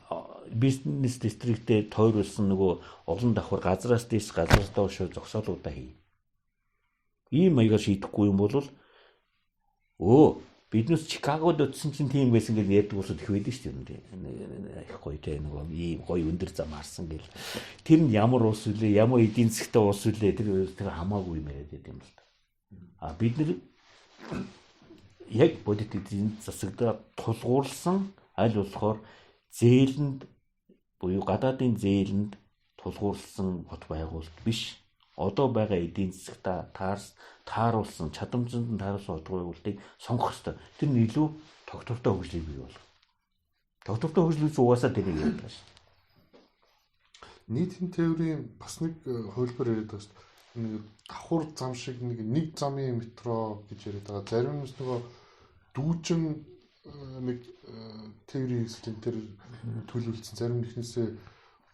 бизнес дистриктэд тойруулсан нөгөө олон давхар газраас дээш газраас доош зогсоолуудаа хий. Ийм маягаар шийдэхгүй юм бол биднээс Чикагод утсан чинь тийм байсан гэж ярьдаг усуд их байдаг шүү дээ. Их гоё те нөгөө ийм гоё өндөр зам харсан гэл. Тэр нь ямар ус үлээ, ямар эдийн засгтай ус үлээ тэр хамаагүй юм яриад юм л та. Бид нар яг бодит эдийн засагт тулгуурласан аль болохоор зээлэнд буюу гадаадын зээлэнд тулгуурласан хот байгуулалт биш. Одоо байгаа эдийн засагт тааруулсан чадамжинд тааруулсан хот байгуулалтыг сонгох ёстой. Тэр нь илүү тогтвортой хөгжлийг бий болгох. Тогтвортой хөгжлөөс угаасаа тэрийг ярьдаг шээ. Нийтийн тээврийн бас нэг хувилбар яриад байгаа шүү. Давхар зам шиг нэг замын метро гэж яриад байгаа. Зарим нь нөгөө дүүжин нэг тээврийн хэсэлтэн тэр төлөвлөсөн зарим нэгнээсээ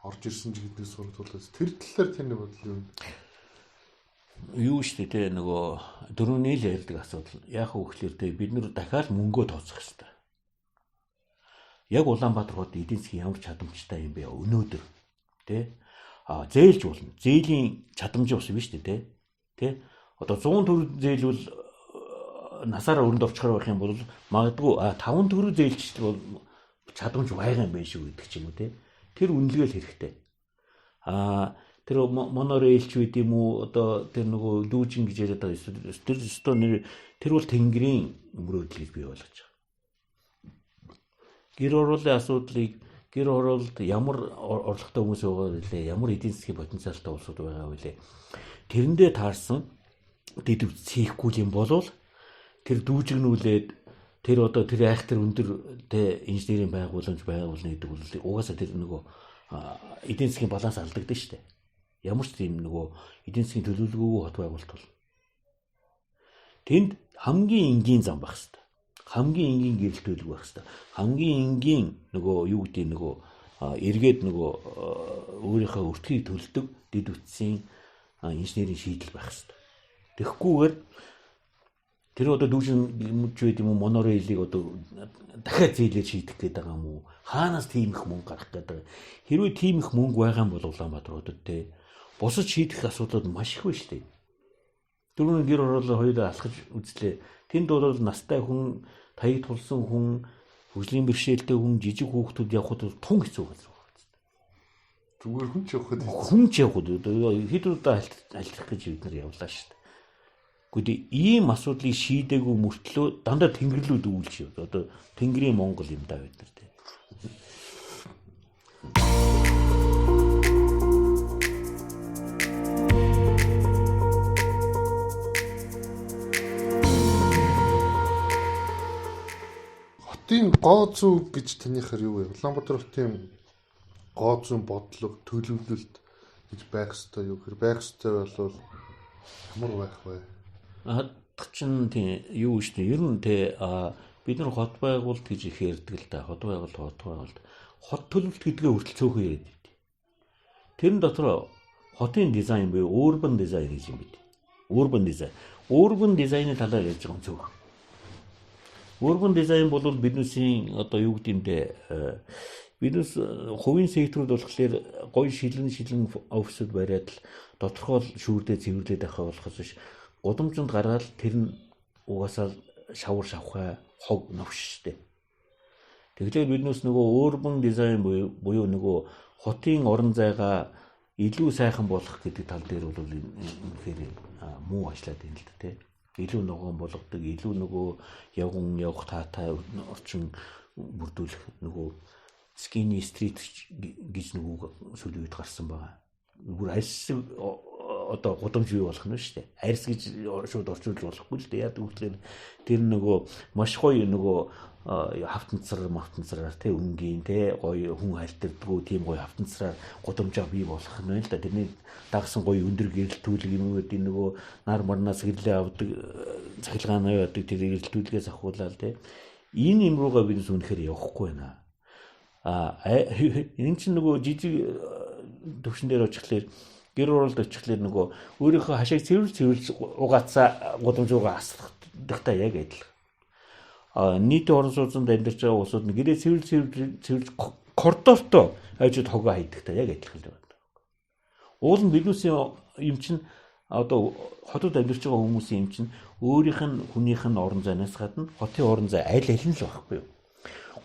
орж ирсэн ч гэдэгс суралцуулаад тэр талаар таны бодол юу? Юу шүү дээ нөгөө дөрөвний л ярьдаг асуудал. Яг хөөхлөр бид нар дахиад мөнгөө тооцох хэрэгтэй. Яг Улаанбаатар хот эдийн засгийн ямар чадамжтай юм бэ өнөөдөр тий? зээлж болно. Зээлийн чадамж ус биш үү те. Одоо 100 төгрөг зээлвэл насаараа өрөнд орчхоор байх юм бол магадгүй 5 төгрөг зээлчдэг бол чадамж байгаа юм байна шүү гэдэг ч юм уу те. Тэр үнэлгээл хэрэгтэй. Тэр монорейлч үед юм уу одоо тэр нөгөө дүүжин гэж яриад байгаа тэр бол тэнгэрийн мөрөөдлийг бий болгож байгаа. Гэр оролын асуудлыг гэр оролд ямар орлоготой хүмүүс байгаа вэ? Ямар эдийн засгийн потенциалтай улсууд байгаа вэ? Тэрэндээ таарсан дэд үсэхгүй юм болвол тэр дүүжигнүүлээд тэр одоо тэр айхтар өндөр тэ инженерийн байгууламж байгуулна гэдэг бол угаасаа тэр нөгөө эдийн засгийн баланс алдагдсан шүү дээ. Ямар ч тийм нөгөө эдийн засгийн төлөвлөгөөгүй хот байгуулалт бол тэнд хамгийн энгийн зам байх хэрэгтэй. Хамгийн энгийн гэрэл төлөв байх хэрэгтэй. Хамгийн энгийн нөгөө юу гэдэг нөгөө эргээд нөгөө өөрийнхөө өртгийг төлдөг дэд үтсийн инженерийн шийдэл байх хэрэгтэй. Тэгэхгүйгээр тэр одоо дүүжин үед юм уу монорейлийг одоо дахиад зээлээр шийдэх гээд байгаа юм уу? Хаанаас тийм их мөнгө гарах гээд байгаа? Хэрвээ тийм их мөнгө байгаа юм бол Улаанбаатар хотод те бусад шийдэх асуудлууд маш их байна шүү дээ. Дөрвөн гэр ороолоо хоёулаа алхаж үзлээ. Тэнд бол настай хүн, таяг тулсан хүн, хөгжлийн бэрхшээлтэй хүн, жижиг хүүхдүүд явхад тун хэцүү газар байна. Зүгээр хүн ч явхад хэд удаа альтрах гэж бид нар явлаа шүү дээ. Гэхдээ ийм асуудлыг шийдээгүй мөртлөө дандаа тэнгэрлүүд үүлж явд. Одоо Тэнгэрийн Монгол юм даа бид нар тийм. Хотын гоо зүй гэж танихаар юу вэ? Улаанбаатар хотын гоо зүйн бодлого, төлөвлөлт гэж байх ёстой юу? Хэр байх ёстой бол ямар байх вэ? Чинь тийм юу шүү дээ. Ер нь бид нар хот байгуулалт гэж их ярьдаг л да. Хот байгуулалт. Хот төлөвлөлт гэдгээ хүртэл цөөхөн яриад байд. Тэрэн дотор хотын дизайн буюу urban design гэж юм бид. Urban design-ийн талаар ярьж байгаа юм цөөхөн. Urban design бол биднээсийн одоо юу гэдэг юм бэ? Биднээс хувийн секторууд болохоор гоё шилэн офисууд бариад л тодорхой шүүрдээ цэвэрлээд авах болохоос биш. Гудамжинд гараад тэр нь угаасаа шавар шавхай хог новш штэ. Тэгэхээр биднээс нөгөө urban design буюу нөгөө хотын орон зайгаа илүү сайхан болгох гэдэг тал дээр бол үнэхээр муу ажиллаад байна л да тий. Илүү ногоон болгодог, илүү нөгөө явах таатай орчин бүрдүүлэх нөгөө skinny street гэж нөгөө сүүлийн үед гарсан байгаа. Бүр арьс одоо гудамж бий болох нь шүү дээ. Арьс гэж шууд орчуулж болохгүй л дээ. Яг үгээр тэр нөгөө маш гоё нөгөө хавтанцраар тий өнгийн тий гоё хүн хайлтдаггүй тийм гоё хавтанцраар гудамжаа бий болох нь байна л да. Тэрний дагсан гоё өндөр гэрэлтүүлэг юм уу гэдэг нөгөө нар марнаас гэрлээ авдаг цахилгаанаа яадаг тэр гэрэлтүүлгээс ахуулаад тий энэ юм руугаа бид үнэхээр явахгүй байна. Энэ чинь нөгөө жижиг төвшин дээр очихлаар гэр оролд очихлаар нөгөө өөрийнхөө хашааг цэвэрлж угаацаа гудамж руугаа асрахтай яг адилхан. Нийтийн орон сууцнд амьдарч байгаа улсууд нь гэрээ цэвэрлж коридортой хажууд хогоо хайдагтай яг адилхан л байна. Уул нь биднээсийн юм чинь одоо хотод амьдарч байгаа хүмүүсийн юм чинь хүнийх нь орон зайнаас гадна хотын орон зай аль нь л байхгүй юу?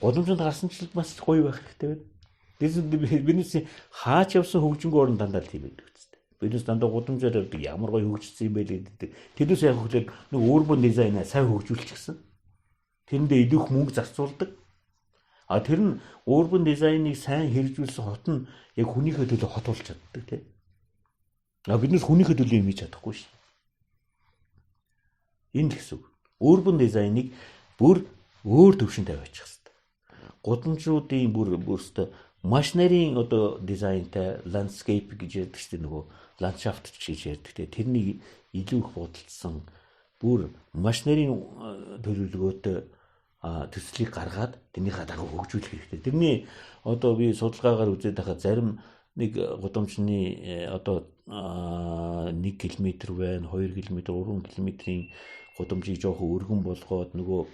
Гудамжинд гарсан ч бас гоё байх хэрэгтэй байна. Биднээс хаач явсан хөгжингөө орон дандаа тийм байдаг үстэй. Биднээс дандаа гудамжаар явдаг ямар гоё хөгжсөн юм бэ гэдэг. Тэрнээс яг хөглөд нэг urban design-аа сайн хөгжүүлчихсэн. Тэрэндээ идэх мөнгө зарцуулдаг. Тэр нь urban design-ыг сайн хэрэгжүүлсэн хот нь яг хүнийхээ төлөө хот болж чаддаг тийм. Биднээс хүнийхээ төлөө юм хийж чадахгүй шүү. Энэ л гэсэн үг. Urban design-ыг бүр өөр төвшөнд тавиачих хэрэгтэй. Гудамжуудын бүрстэ маш нарийн одоо дизайнтай landscape гэж ярьдаг чинь нөгөө ландшафт гэж ярьдаг те тэрний илүү их бодолцсон бүр маш нарийн төлөвлөгөөтэй төслийг гаргаад тэрнийхээ дагуу хөгжүүлэх хэрэгтэй. Тэрний одоо би судалгаагаар үзээд байхад зарим нэг гудамжны одоо 1 км байна, 2 км, 3 км-ийн гудамжийг жоохон өргөн болгоод нөгөө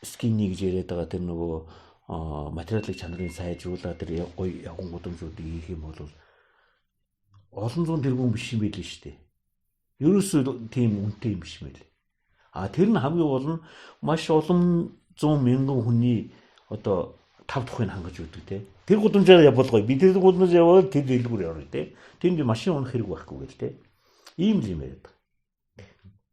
skinny гэж яриад байгаа тэр нөгөө материалын чанарыг сайжруулаад тэр гоё явган гудамжуудыг хийх юм бол олон зуун тэрбум биш юм байл нь шүү дээ. Ерөөсөө тийм үнэтэй юм биш юм байл. Тэр нь хамгийн гол нь маш олон 100 мянган хүний одоо тав тухыг хангаж өгдөг те. Тэр гудамжаар явуулгоё. Би тэр гудамжаар яваад тэр дэлгүүр явна те. Тэнд машин унах хэрэг байхгүй гэл те. Ийм л юм яриад.